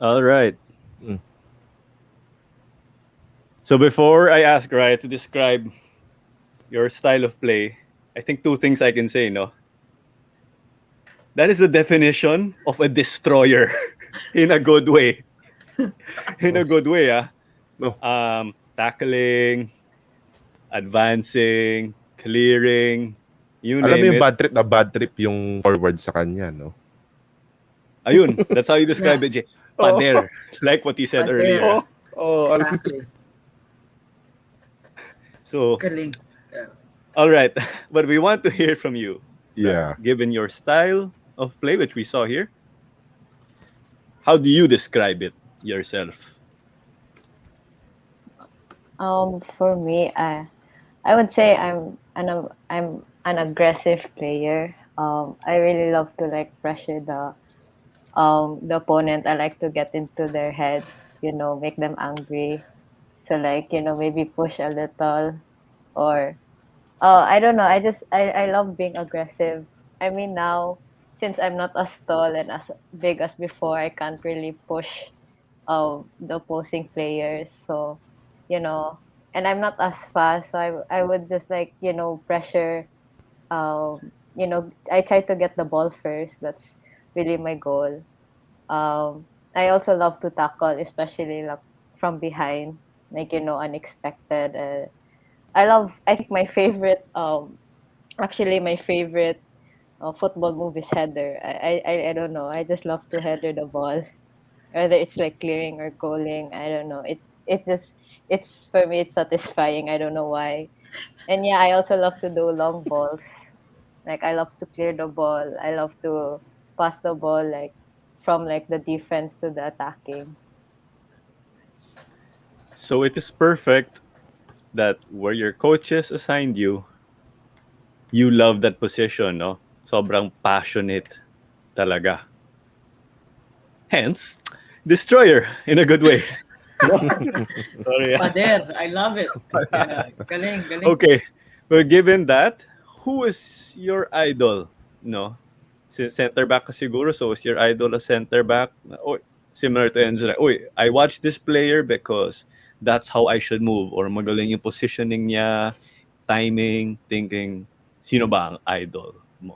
All right. Mm. So before I ask Raya to describe your style of play, I think two things I can say, no? That is the definition of a destroyer in a good way. In a good way, ah. No. Tackling, advancing, clearing, you Alam mo name yung it. bad trip yung forward sa kanya, no? Ayun, that's how you describe Yeah. it, Jay. Pader, like what you said Pader. earlier. Oh, alam mo. Exactly. So, Galing. Yeah. All right, but we want to hear from you, Yeah. Raya. Given your style of play, which we saw here, how do you describe it yourself? For me, I would say I'm an aggressive player. I really love to like pressure the opponent. I like to get into their heads, make them angry. So like, maybe push a little or I don't know. I love being aggressive. I mean now since I'm not as tall and as big as before, I can't really push the opposing players. So, you know, and I'm not as fast, so I would just like, pressure I try to get the ball first. That's really my goal. I also love to tackle, especially like from behind, like unexpected. I think my favorite actually my favorite football move is header. I don't know. I just love to header the ball, whether it's like clearing or goaling. I don't know. It just it's for me it's satisfying. I don't know why. And yeah, I also love to do long balls. Like I love to clear the ball. I love to pass the ball like from like the defense to the attacking. So it is perfect that where your coaches assigned you love that position, no? Sobrang passionate talaga. Hence, destroyer in a good way. No? Sorry. Pader, I love it. Yeah, galing, galing. Okay, well, given that, who is your idol? No, center back ka siguro. So is your idol a center back? Oh, similar to Enzo. Like, oy, I watch this player because that's how I should move. Or magaling yung positioning niya, timing, thinking, sino ba ang idol mo?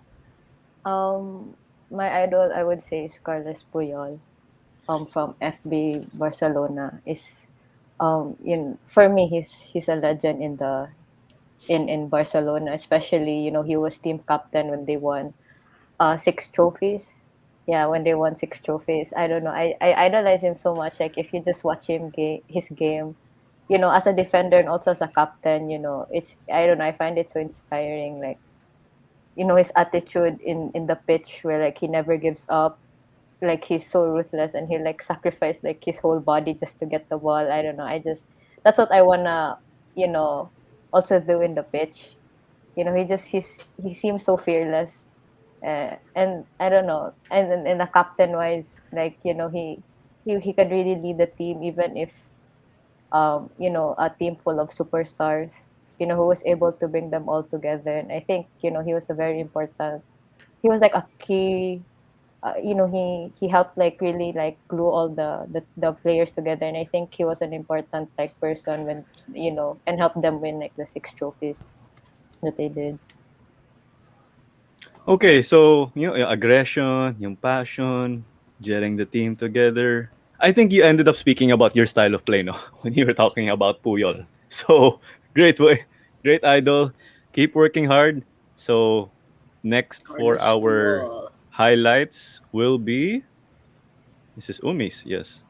My idol I would say is Carlos Puyol. From FB Barcelona is for me he's a legend in Barcelona, especially he was team captain when they won six trophies. Yeah, when they won six trophies. I don't know. I idolize him so much. Like if you just watch his game, as a defender and also as a captain, it's I don't know. I find it so inspiring. Like his attitude in the pitch, where like he never gives up. Like he's so ruthless and he like sacrificed like his whole body just to get the ball. I don't know. I just that's what I wanna you know also do in the pitch. He seems so fearless, and I don't know. And then in the captain wise, like he could really lead the team even if a team full of superstars. Who was able to bring them all together. And I think he was a very important. He was like a key. He helped like really like glue all the players together, and I think he was an important like person when and helped them win like the six trophies that they did. Okay, so yung aggression, yung passion, gelling the team together. I think you ended up speaking about your style of play, no? When you were talking about Puyol. So great way, great idol. Keep working hard. So next for Carlos our Puyol. highlights will be this is Umis, yes.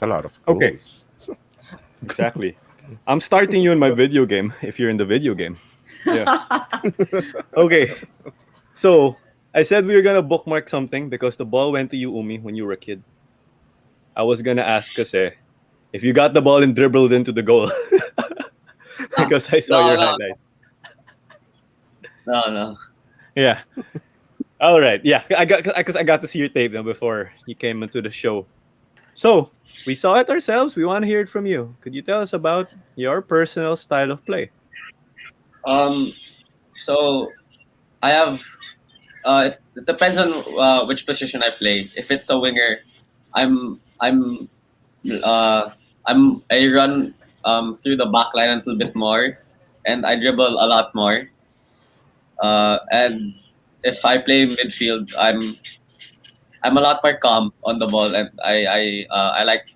It's a lot of Okay, goals. exactly. I'm starting you in my video game if you're in the video game. Yeah. Okay. So I said we were gonna bookmark something because the ball went to you, Umi, when you were a kid. I was gonna ask kasi if you got the ball and dribbled into the goal Ah, because I saw no, your no, highlights. no, no. Yeah. All right. Yeah. I got to see your tape now before you came into the show. So we saw it ourselves. We want to hear it from you. Could you tell us about your personal style of play? Um, so I have. It depends on which position I play. If it's a winger, I'm I'm uh I run through the back line a little bit more, and I dribble a lot more. And if I play midfield, I'm a lot more calm on the ball, and I like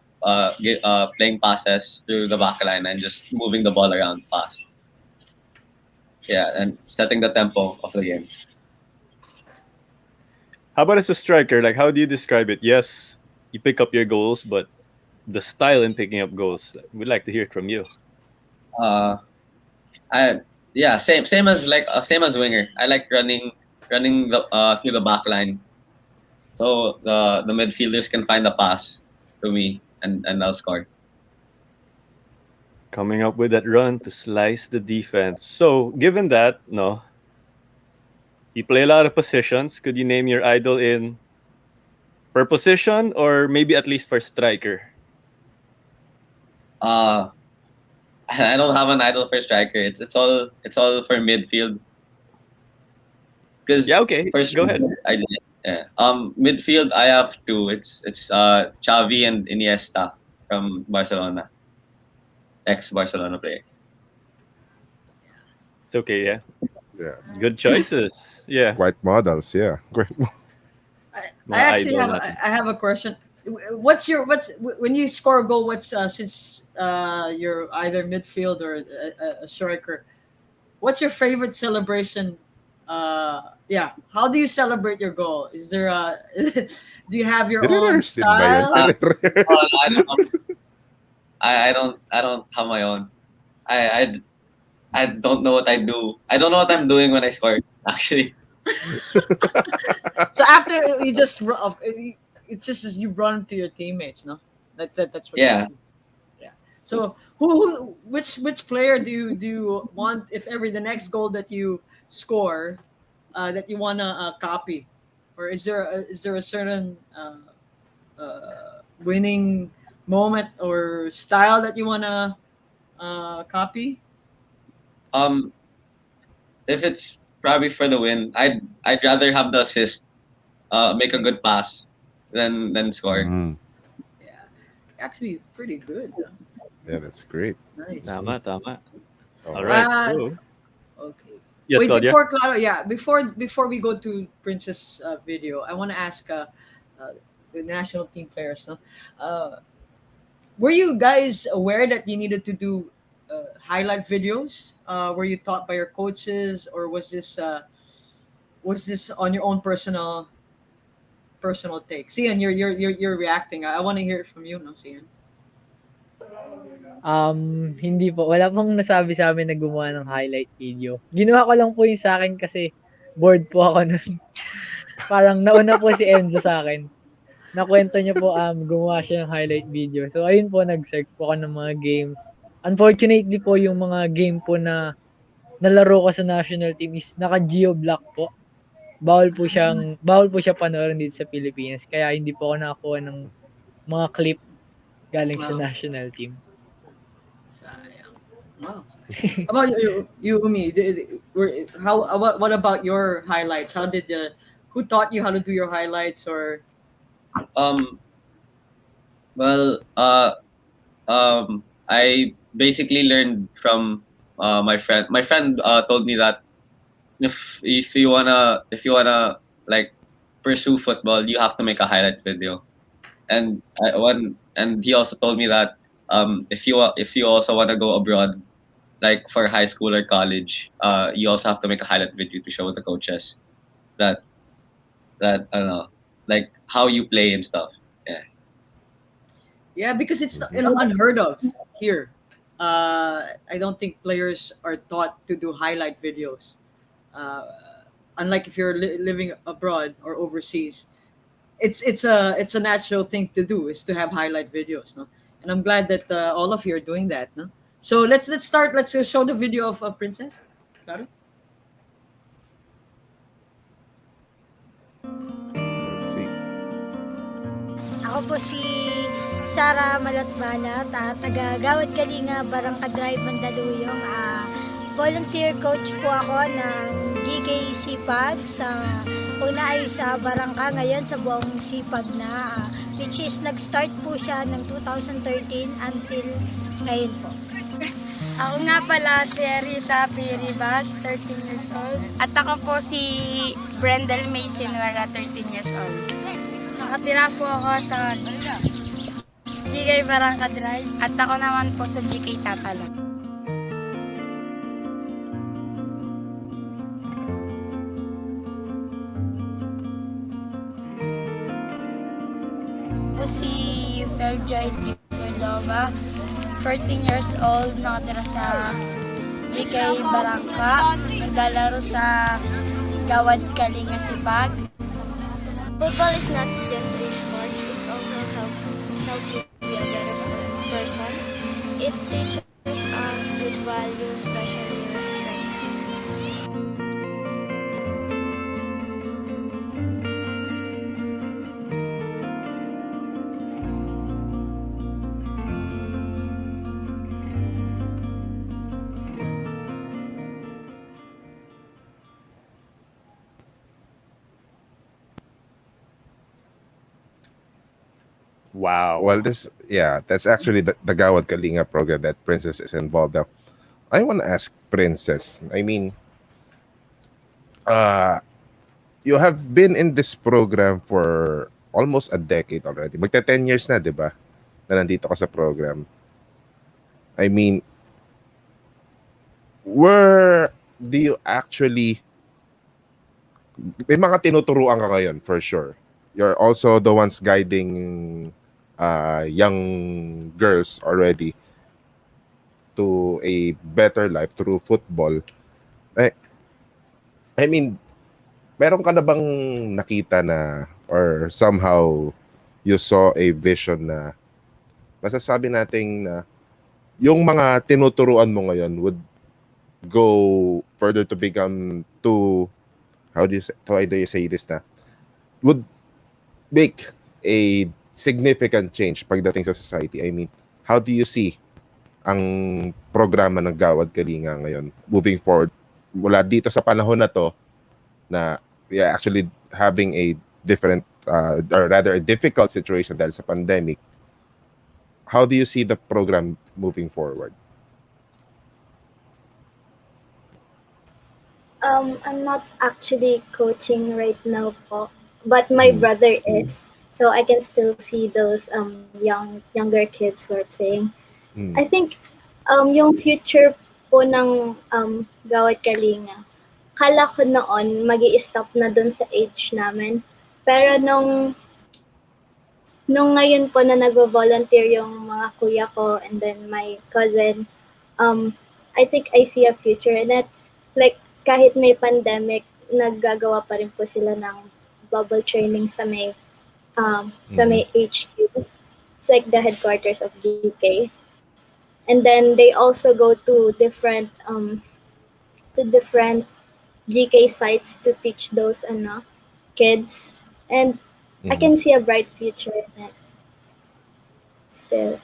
playing passes through the back line and just moving the ball around fast. Yeah, and setting the tempo of the game. How about as a striker? Like, how do you describe it? Yes, you pick up your goals, but the style in picking up goals, we'd like to hear it from you. Uh, I yeah, same as winger. I like running through the back line, so the midfielders can find a pass to me, and I'll score. Coming up with that run to slice the defense. So, given that, no, you play a lot of positions. Could you name your idol in per position or maybe at least for striker? Uh I don't have an idol for striker. It's all for midfield. Because Yeah, okay. for Go ahead. striker, midfield I have two. It's Xavi and Iniesta from Barcelona, ex Barcelona player. It's okay, yeah. Yeah. Good choices. Yeah. White models, yeah. Great. I Mga actually idol have natin. I have a question. What's when you score a goal? What's since you're either midfield or a striker? What's your favorite celebration? Yeah, how do you celebrate your goal? Is there a do you have your own Rehearsed din ba yun? Uh, style? oh, no, I don't have my own. I, I I don't know what I do. I don't know what I'm doing when I score. Actually, So after you just it's just as you run to your teammates, no? That's what you yeah. see. Yeah. So which player do you want if ever the next goal that you score that you wanna copy, or is there a certain winning moment or style that you wanna copy? Um, if it's probably for the win, I'd rather have the assist. Make a good pass, than score. Mm, Yeah, actually pretty good. yeah, that's great. Nice. Tama, tama. All All right. right. So, Okay. yes, Wait, Claudia. before Claro, yeah, before we go to Princess video, I want to ask the national team players. No, were you guys aware that you needed to do highlight videos? Were you taught by your coaches, or was this on your own personal take? Sian, you're reacting. I want to hear it from you, no, Sian. Hindi po. Wala pong nasabi sa amin na gumawa ng highlight video. Ginawa ko lang po yung sa akin kasi bored po ako nun. Parang nauna po si Enzo sa akin. Nakwento niya po, gumawa siya ng highlight video. So, ayun po, nag-search po ako ng mga games. Unfortunately po, yung mga game po na nalaro ko sa national team is naka-geo-block po. Bawal po siya panoorin dito sa Pilipinas. Kaya hindi po ako nakakuha ng mga clip galing sa Wow, national team. sayang. Wow. How about you, Umi? What about your highlights? How did you? Who taught you how to do your highlights? Or Um, well, I basically learned from my friend. My friend told me that if you wanna like pursue football, you have to make a highlight video. And he also told me that if you also wanna go abroad, like for high school or college, you also have to make a highlight video to show the coaches that I don't know, like how you play and stuff. Yeah. Yeah, because it's Mhm. unheard of here. I don't think players are taught to do highlight videos. Uh, Unlike if you're living abroad or overseas, it's a natural thing to do is to have highlight videos, no? And I'm glad that all of you are doing that, no? So let's start. Let's show the video of Princess. Claro? Let's see. Ako po si Sara Malatbalat, taga Gawad Kalinga, Barangka Drive, Mandaluyong. Volunteer coach po ako ng GK Sipag sa una ay sa Barangka, ngayon sa buong Sipag na, which is nag-start po siya ng 2013 until ngayon po. Ako nga pala si Rita Piribas, 13 years old. At ako po si Brendel May Sinuera, 13 years old. Nakatira po ako sa GK Barangka Drive at ako naman po sa GK Tatalo. Ako si Perjoy Di Cordova, 14 years old, nakatira sa GK Barangka, naglalaro sa Gawad Kalinga Sipag. Football is not just a sport, it also help you be a better person. It teaches us good values, especially respect. Wow. Well, that's actually the Gawad Kalinga program that Princess is involved in. I want to ask Princess. I mean, you have been in this program for almost a decade already. Magta 10 years na, di ba? Na nandito ka sa program. I mean, where do you actually... May mga tinuturuan ka ngayon, for sure. You're also the ones guiding young girls already to a better life through football. I mean, meron ka na bang nakita na or somehow you saw a vision na masasabi nating na yung mga tinuturuan mo ngayon would go further to become to how do you say this na would make a significant change pagdating sa society? I mean, how do you see ang programa ng Gawad Kalinga ngayon moving forward mula dito sa panahon na to na we are actually having a different or rather a difficult situation dahil sa pandemic? How do you see the program moving forward? I'm not actually coaching right now po, but my brother is. So I can still see those younger kids who are playing. I think yung future po ng Gawad Kalinga, kala ko noon magi-stop na dun sa age namin. Pero nung ngayon po na nagvo-volunteer yung mga kuya ko and then my cousin, I think I see a future in it. Like, kahit may pandemic, naggagawa pa rin po sila ng bubble training sa may HQ. It's like the headquarters of GK. And then they also go to different GK sites to teach those kids. And I can see a bright future in it. Still.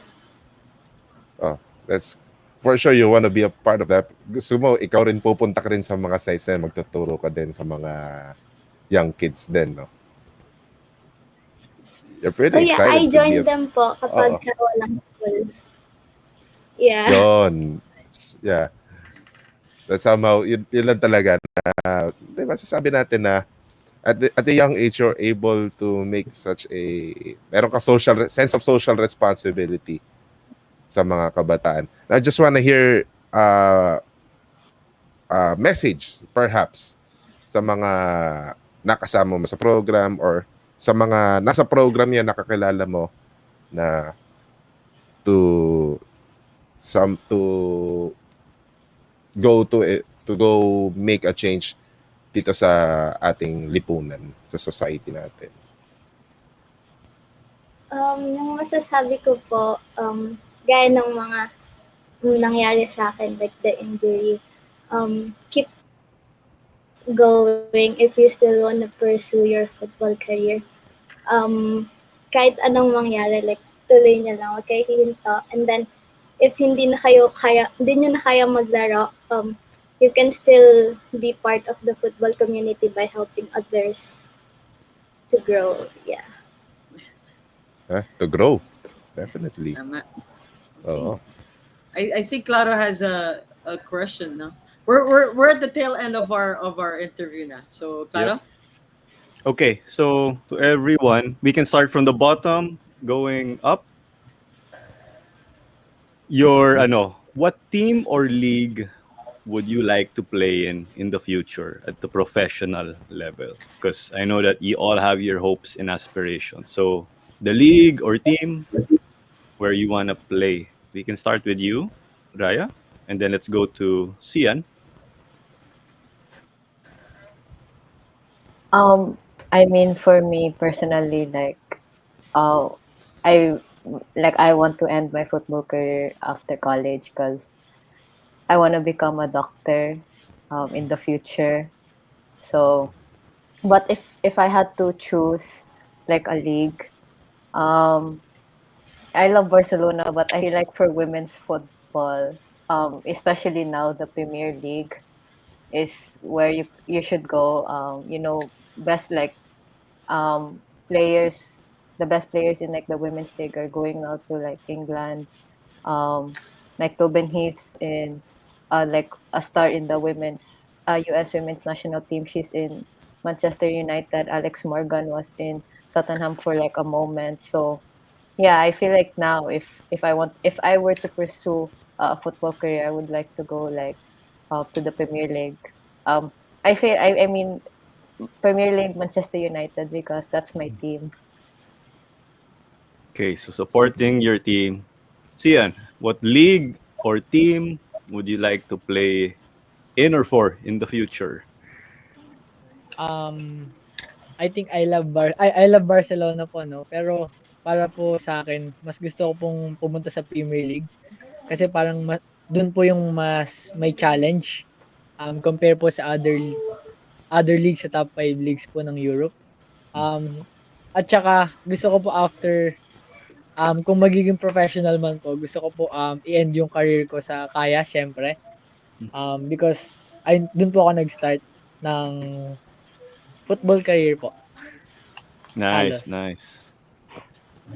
Oh, that's for sure you want to be a part of that. Gusto mo, ikaw rin pupunta ka rin sa mga sites na magtuturo ka din sa mga young kids din, no? You're pretty excited I to be joined them po kapag walang school. Yeah. Yon. Yeah. That's somehow, yun lang talaga na, di ba, sasabi natin na at a young age, you're able to make such a, meron ka sense of social responsibility sa mga kabataan. I just want to hear message, perhaps, sa mga nakasama mo sa program or sa mga nasa program yan nakakilala mo na to to go to it, to go make a change dito sa ating lipunan, sa society natin? Yung masasabi ko po, gaya ng mga nangyari sa akin, like the injury, keep going if you still want to pursue your football career. Kahit anong mangyari, like tuloy niyo lang, huwag kayo hihinto. And then, if hindi nyo na kaya maglaro, you can still be part of the football community by helping others to grow. Yeah. To grow. Definitely. Tama. Oo. I think Claro has a question. No, we're at the tail end of our interview now. So Yep. Claro, Okay, so to everyone, we can start from the bottom going up. Your what team or league would you like to play in the future at the professional level? Because I know that you all have your hopes and aspirations. So the league or team where you want to play. We can start with you, Raya, and then let's go to Sian. Um, I mean, for me personally, uh, I I want to end my football career after college because I want to become a doctor, in the future. So, but if I had to choose like a league, um, I love Barcelona, but I feel like for women's football, especially now the Premier League is where you should go. Best players, the best players in like the women's league are going out to like England, um, like Tobin Heath's in, like a star in the US women's national team. She's in Manchester United. Alex Morgan was in Tottenham for like a moment. So yeah, I feel like now if I were to pursue a football career, I would like to go like to the Premier League. Um, I mean Premier League Manchester United because that's my team. Okay, so supporting your team. Sian, what league or team would you like to play in or for in the future? Um, I think I love Barcelona po, no? Pero para po sa akin, mas gusto ko pong pumunta sa Premier League kasi parang dun po yung mas may challenge compare po sa other leagues sa top 5 leagues po ng Europe. At saka gusto ko po after kung magiging professional man po, gusto ko po i-end yung career ko sa Kaya syempre. Because dun po ako nag-start ng football career po. Nice, Halos. nice.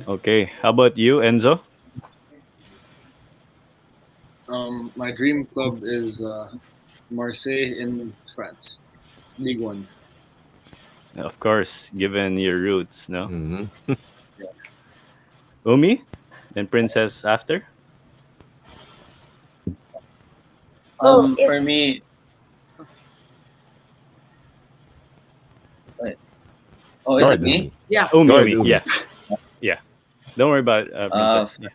Okay, how about you, Enzo? My dream club is Marseille in France, League One. Of course, given your roots, no? Mhm. Umi, then Princess after. If For me, wait. Oh, Go is ahead, it me? yeah, Umi, Go ahead, Umi. Umi. Yeah, yeah. Don't worry about Uh, Princess. Yeah.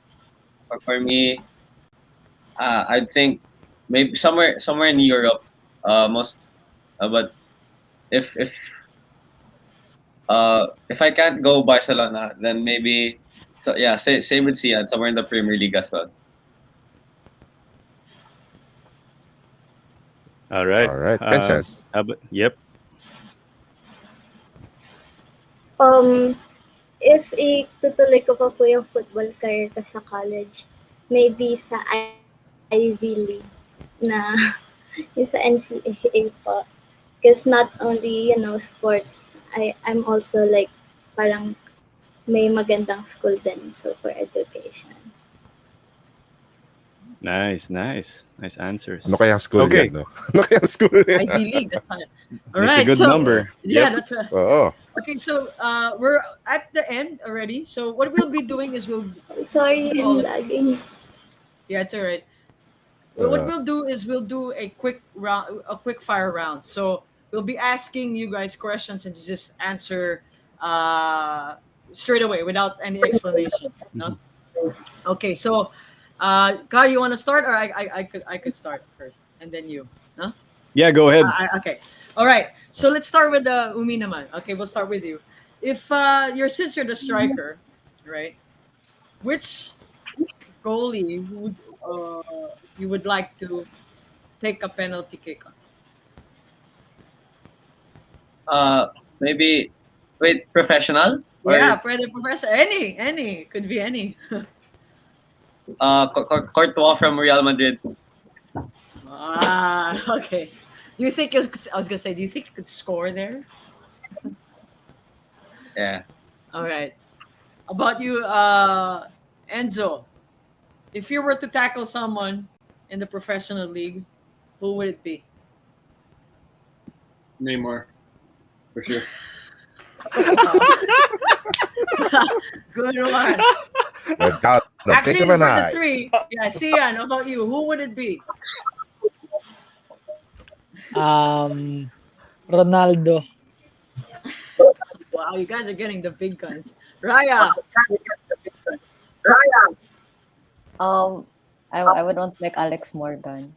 for me, I think maybe somewhere in Europe, most. But if if if I can't go Barcelona, then maybe so yeah, same with Sian, somewhere in the Premier League as well. All right. All right, Princess. Yep. um if itutuloy ko pa po yung football career ko sa college, maybe sa Ivy League na yung sa NCAA po. Because not only, sports, I'm also like parang may magandang school din, so for education. Nice, nice. Nice answers. Ano kaya school Okay. yan, no? Ano kaya school yan? Ivy League. That's fine. All That's a right, good so number. yeah, Yep. that's a Oo. okay. So we're at the end already. So what we'll be doing is Sorry, call yung lagging. yeah, it's all right. What Uh, we'll do is we'll do a quick round, a quick fire round. So we'll be asking you guys questions and you just answer uh, straight away without any explanation. No. Mhm. Okay, so, Claudia, you want to start, or I could start first, and then you, no? Yeah, go ahead. Okay, all right. So let's start with Umi naman. Okay, we'll start with you. If since you're the striker, right? Which goalie would you would like to take a penalty kick on? Uh, maybe wait, professional Yeah, or Predator Professor. Any could be any. Courtois from Real Madrid. Okay. Do you think I was gonna say? Do you think you could score there? Yeah. All right. About you, Enzo. If you were to tackle someone in the professional league, who would it be? Neymar, for sure. Good one. Without the blink Actually, of an for the eye. three, yeah, Sian, how about you? Who would it be? Um, Ronaldo. Wow, you guys are getting the big guns. Raya, Um, I would want like Alex Morgan.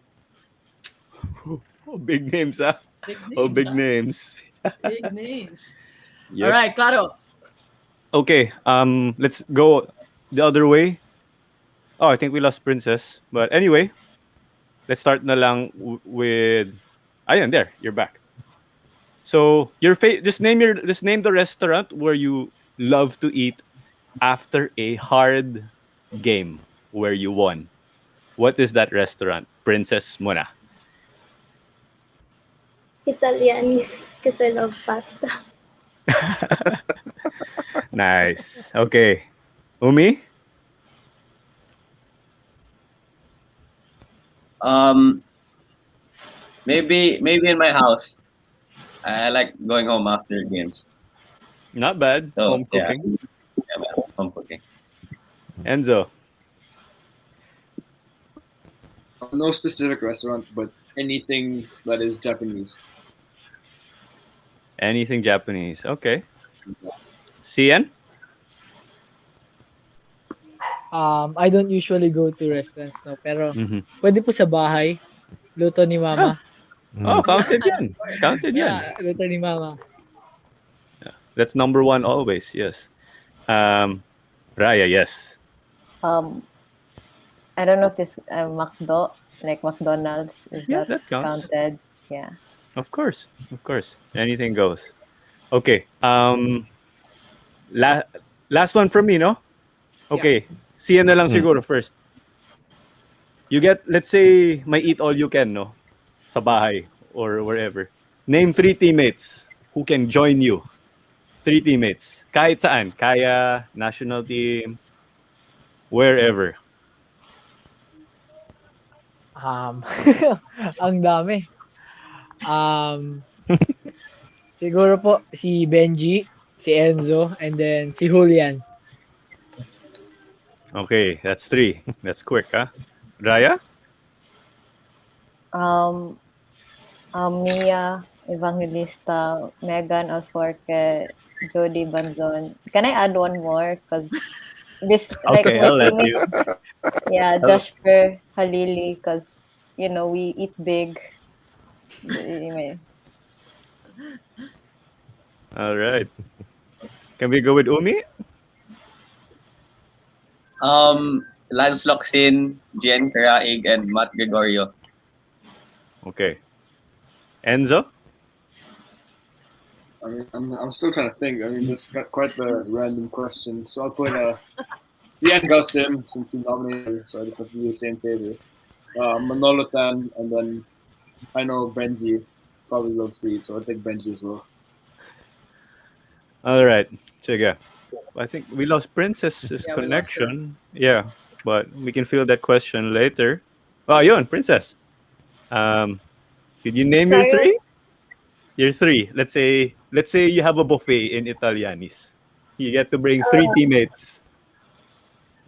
Oh, big names, huh? big Oh, names, big huh? names. Big names. All Yep. right, Claro. Okay. Let's go the other way. Oh, I think we lost Princess. But anyway, let's start na lang with. Ayan, there. You're back. So just name the restaurant where you love to eat after a hard game where you won. What is that restaurant? Princess Mona. Italianis, because I love pasta. Nice. Okay. Umi? Um, maybe in my house. I like going home after games. Not bad. So Home yeah, cooking. yeah, man, home cooking. Enzo. No specific restaurant, but anything that is Japanese. Anything Japanese. Okay. CN? I don't usually go to restaurants, no. Pero, Mm-hmm. pwede po sa bahay. Luto ni Ah, mama. oh, Mm. counted yan. Counted yan. Yeah, luto ni mama. That's number one always. Yes. Raya, yes. Um, I don't know if this like McDonald's, is Yeah, that that counts. counted? Yeah. Of course. Of course. Anything goes. Okay. Last one from me, no? Okay. CN na lang siguro first. You get, let's say, may eat all you can, no? Sa bahay or wherever. Name 3 teammates who can join you. 3 teammates. Kahit saan. Kaya, national team, wherever. Ang dami. Um, siguro po si Benji, si Enzo, and then si Julian. Okay, that's 3. That's quick, huh? Raya? Um, Mia Evangelista, Megan Alforque, Jody Banzon. Can I add one more? Because this, like Okay, my I'll let you. teammates, yeah, Joshper, Halili, because we eat big. Anyway, All right. Can we go with Umi? Lance Locsin, Jen Karaig, and Matt Gregorio. Okay. Enzo? I mean, I'm still trying to think. I mean, this got quite the random question. So I'll put Ian Galsim since he nominated, so I just have to do the same favor. Manolo Tan, and then I know Benji probably loves to eat, so I'll take Benji as well. All right. Sige. I think we lost Princess's Yeah, we lost her. connection. Yeah, but we can field that question later. Oh, yun, Princess. Could you name your Sorry, 3? Your 3. Let's say you have a buffet in Italianis. You get to bring 3 teammates.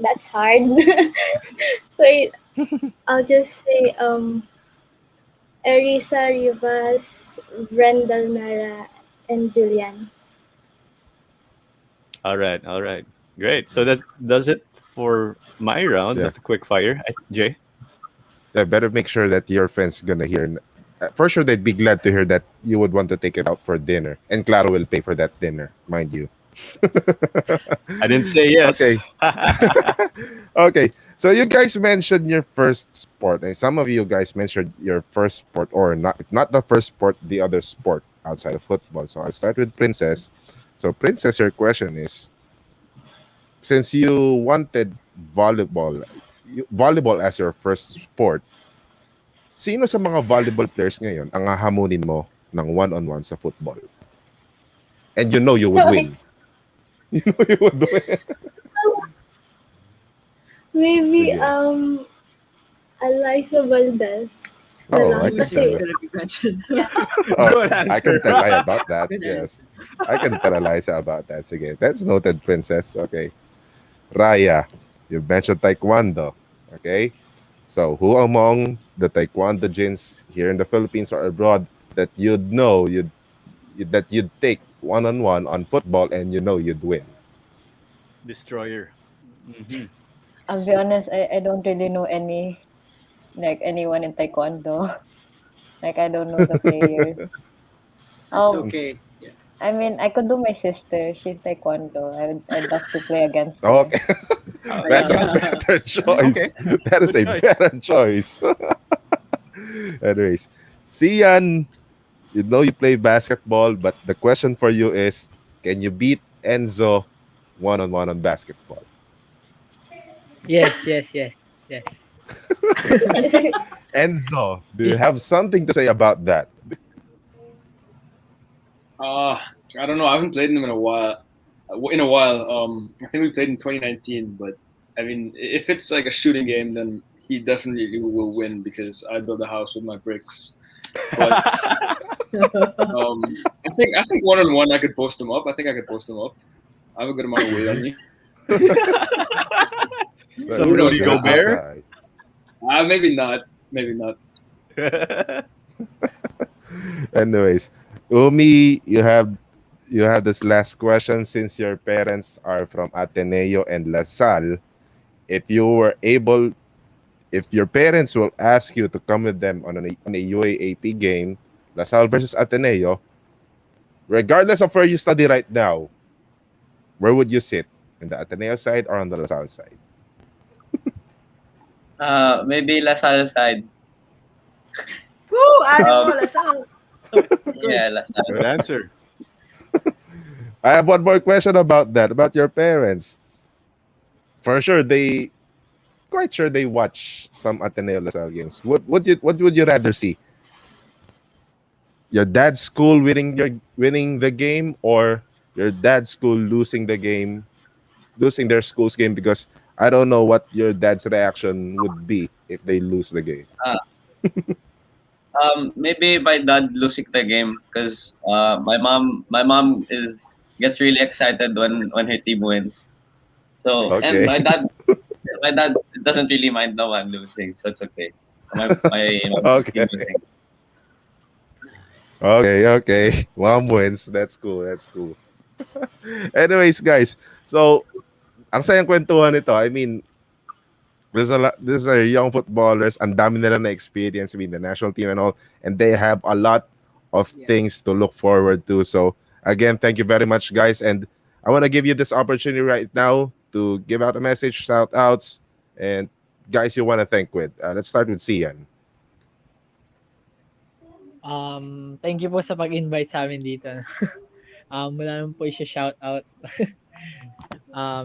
that's hard. Wait, I'll just say Erisa Rivas, Brendel Mera, and Julian. All right. Great. So that does it For my round Yeah. of the quick fire, Jay. Yeah, better make sure that your fans gonna hear. For sure, they'd be glad to hear that you would want to take it out for dinner, and Claro will pay for that dinner, mind you. I didn't say yes. Okay. Okay. So you guys mentioned your first sport, and some of you guys mentioned your first sport, or not, if not the first sport, the other sport outside of football. So I'll start with Princess. So Princess, your question is, since you wanted volleyball as your first sport, sino sa mga volleyball players ngayon ang hahamunin mo ng one-on-one sa football? And you know you would win. You know you would win. Maybe Sige. Eliza Valdez. Oh, Na I lang can Who's tell next kasi that. gonna be mentioned? Oh, Good I can answer. tell Aya about that. Good Yes. answer. I can tell Eliza about that. Sige. That's noted, Princess. Okay. Raya, you mentioned Taekwondo. Okay. So, who among the Taekwondo jins here in the Philippines or abroad that you'd know that you'd take one-on-one on football and you know you'd win? Destroyer. Mhm. I'll be honest, I don't really know anyone in taekwondo. Like I don't know the players. That's Um, okay. Yeah. I mean, I could do my sister. She's taekwondo. I'd love to play against her. Okay. Oh, That's a yeah. better Okay. choice. That is Good a choice. better choice. Anyways, Sian, you know you play basketball, but the question for you is, can you beat Enzo one-on-one on basketball? Yes, yes, yes, yes. Enzo, do you have something to say about that? Uh, I don't know. I haven't played him in a while. In a while, I think we played in 2019. But I mean, if it's like a shooting game, then he definitely will win because I build a house with my bricks. But I think one on one, I could post him up. I think I could post him up. I have a good amount of weight on me. That, Some Who that's Rudy knows? good. That's Gobert. nice. Maybe not. Maybe not. Anyways, Umi, you have this last question since your parents are from Ateneo and La Salle. If you were able, if your parents will ask you to come with them on a UAAP game, La Salle versus Ateneo, regardless of where you study right now, where would you sit? In the Ateneo side or on the La Salle side? Maybe Lasal side. Woo! Um, Animal asal. Good. yeah, Lasal. Good answer. I have one more question about that, about your parents. For sure, they quite sure they watch some Ateneo La Salle games. What would you rather see? Your dad's school winning the game, or your dad's school losing the game, losing their school's game, because I don't know what your dad's reaction would be if they lose the game. Uh, maybe my dad losing the game because my mom is gets really excited when her team wins. So and Okay. my dad doesn't really mind no one losing, so it's okay. My Okay. team losing. Okay. Mom wins. That's cool. That's cool. Anyways, guys. So, ang sayang kwentuhan nito. I mean, these are young footballers. Ang dami nila na experience with the national team and all. And they have a lot of Yeah. things to look forward to. So, again, thank you very much, guys. And I want to give you this opportunity right now to give out a message, shout outs, and guys you want to thank with. Let's start with Sian. Thank you po sa pag-invite sa amin dito. Wala naman po i-shoutout.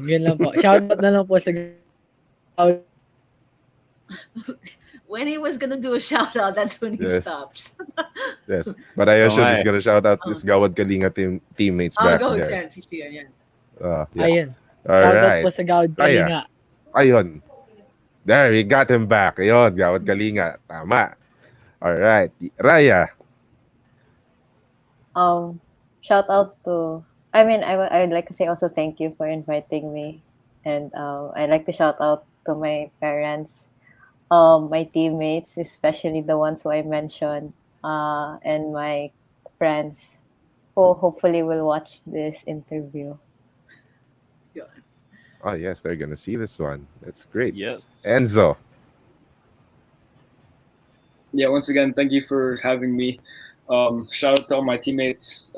Yun lang po. Shoutout na lang po sa When he was gonna do a shout out, that's when he Yeah. stops. Yes. But I Oo assume nga he's eh. gonna shout out Oh. his Gawad Kalinga teammates Oh, back go, there. Sian. Si Sian, yan. Yeah. Ayun. All Shoutout po right. sa Gawad Kaya. Kalinga. Ayun. There, we got him back. Ayun, Gawad Kalinga. Tama. All right. Raya. Um, Shout out to. I mean, I would like to say also thank you for inviting me, and I'd like to shout out to my parents, my teammates, especially the ones who I mentioned, and my friends who hopefully will watch this interview. Yeah. Oh yes, they're gonna see this one. That's great. Yes. Enzo. Yeah, once again, thank you for having me. Shout out to all my teammates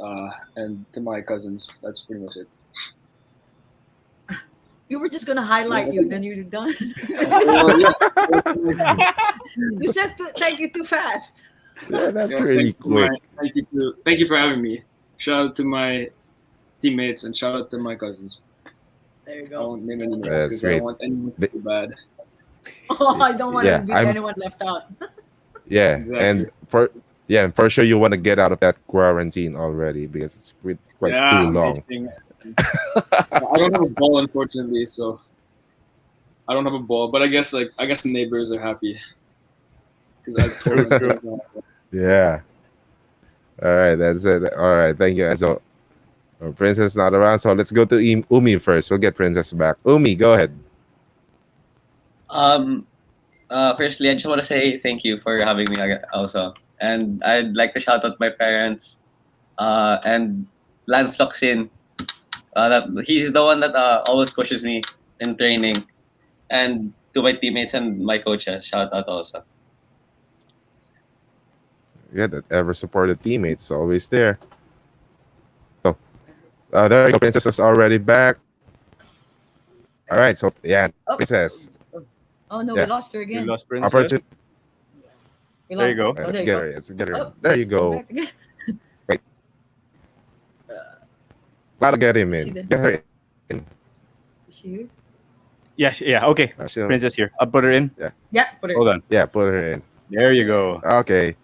and to my cousins. That's pretty much it. You were just gonna highlight you, then you're done. Well, yeah, You said thank you too fast. Yeah, that's yeah. really quick. Thank you for having me. Shout out to my teammates and shout out to my cousins. There you I go. won't name any names That's because I don't great. want anyone to The- feel bad. Oh, I don't want to Yeah, be I'm. anyone left out. Yeah, Exactly. and for sure you want to get out of that quarantine already because it's quite too Yeah, I'm long. itching. I don't have a ball, unfortunately, so I don't have a ball. But I guess the neighbors are happy because I told True. them. Yeah. All right, that's it. All right, thank you, Enzo. So Princess not around, so let's go to Umi first. We'll get Princess back. Umi, go ahead. Um, Firstly, I just want to say thank you for having me also, and I'd like to shout out my parents. And Lance Locsin. That he's the one that always pushes me in training, and to my teammates and my coaches, shout out also. Yeah, that ever supported teammates always there. So there you go. Princess is already back. All right, so yeah, Oh, Princess. oh no, we Yeah, lost her We again. lost Princess. opportunity. We There lost. you go. Oh, Let's there you get go. her. Let's get her. Oh, There you she's coming go. back again. Wait, gotta get him Is she in. there? Get her in. Is she here? Yeah. Okay. Princess here. I'll put her in. Yeah, put her. Hold on. Yeah, put her in. There you go. Okay.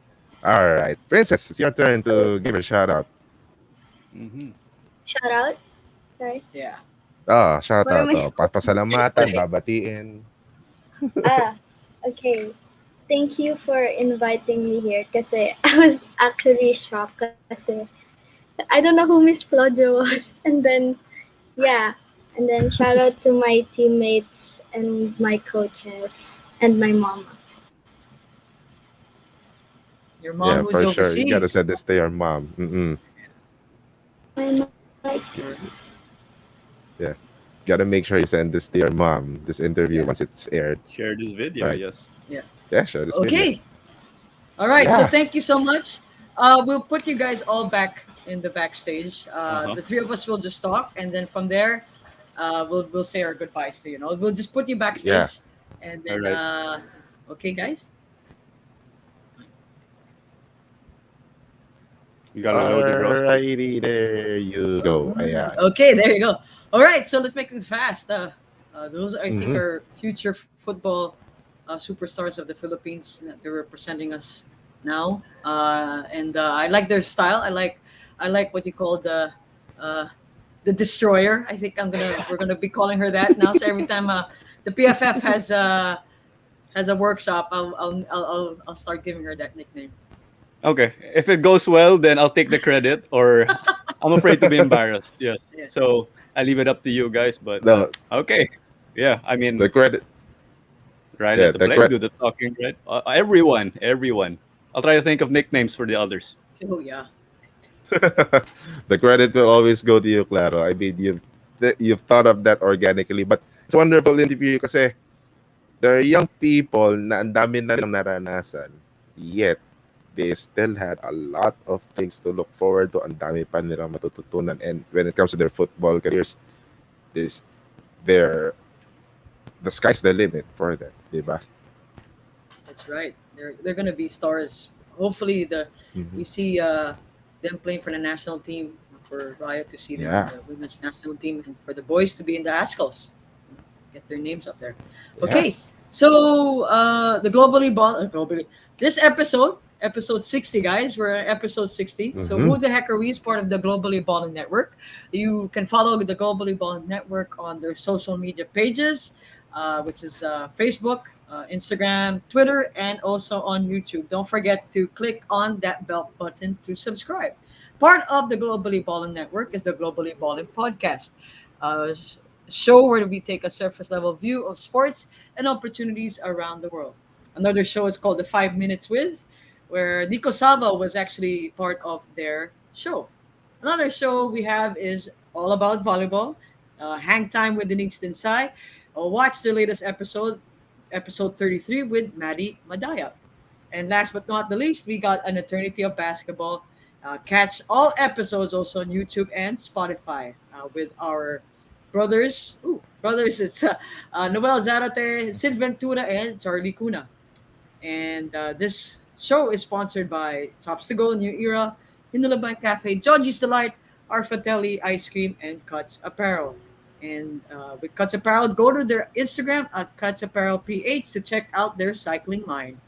All right, Princess, it's your turn to give her a shout out. Mm-hmm. Shout out. Sorry. Yeah. Oh, shout What am out. I Oh, pasalamatan, babatiin. Ah, okay. Thank you for inviting me here kasi I was actually shocked kasi I don't know who Miss Claudia was. And then, yeah. And then shout out to my teammates and my coaches and my mama. Your mom Yeah, who's for sure. You gotta overseas. send this to your mom. Mm-mm. My mic. Yeah, gotta make sure you send this to your mom. This interview once it's aired. Share this video. Right. Yes. Yeah, share this video. Okay. All right. So Yeah. thank you so much. We'll put you guys all back in the backstage. The three of us will just talk, and then from there, we'll say our goodbyes to you. Know, we'll just put you backstage, Yeah. and then All okay, guys. You gotta load the browser. Alrighty, there you go. Yeah. Okay, there you go. All right, so let's make it fast. Those I think Mhm. are future football superstars of the Philippines that they're representing us now, and I like their style. I like what you call the destroyer. I think we're gonna be calling her that now. So every time the PFF has a workshop, I'll start giving her that nickname. Okay. If it goes well, then I'll take the credit, or I'm afraid to be embarrassed. Yes. Yeah. So I leave it up to you guys. But No, okay. Yeah. I mean, the credit. right yeah, at the the play, cre- do the talking, right? Everyone. I'll try to think of nicknames for the others. Oh yeah. The credit will always go to you, Claro. I mean, you've thought of that organically, but it's a wonderful interview kasi there are young people na ang dami na nilang naranasan, yet they still had a lot of things to look forward to. Ang dami pa nilang matututunan. And when it comes to their football careers, this the sky's the limit for them, diba? That's right. They're gonna be stars. Hopefully, we see them playing for the national team, for Riot to see them Yeah. in the women's national team, and for the boys to be in the ASCOs. Get their names up there. Okay, Yes. so the globally this episode 60, guys. We're at episode 60. So Mhm. who the heck are we? Is part of the Globally Ballin Network. You can follow the Globally Ballin Network on their social media pages, which is Facebook, Instagram, Twitter, and also on YouTube. Don't forget to click on that bell button to subscribe. Part of the Globally Ballin Network is the Globally Ballin Podcast, a show where we take a surface level view of sports and opportunities around the world. Another show is called The 5 Minutes With, where Nico Salva was actually part of their show. Another show we have is all about volleyball, Hang Time with Denise Tinsai, or watch the latest episode, episode 33 with Maddie Madaya. And last but not the least, we got An Eternity of Basketball. Catch all episodes also on YouTube and Spotify with our brothers, it's Noel Zarate, Sid Ventura, and Charlie Cuna. And this show is sponsored by Tops to Go, New Era, Inulaban Cafe, Johnny's Delight, Arfatelli Ice Cream, and Cuts Apparel. And with Cuts Apparel, go to their Instagram at Cuts Apparel PH to check out their cycling line.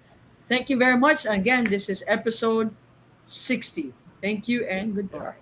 Thank you very much. Again, this is episode 60. Thank you and goodbye.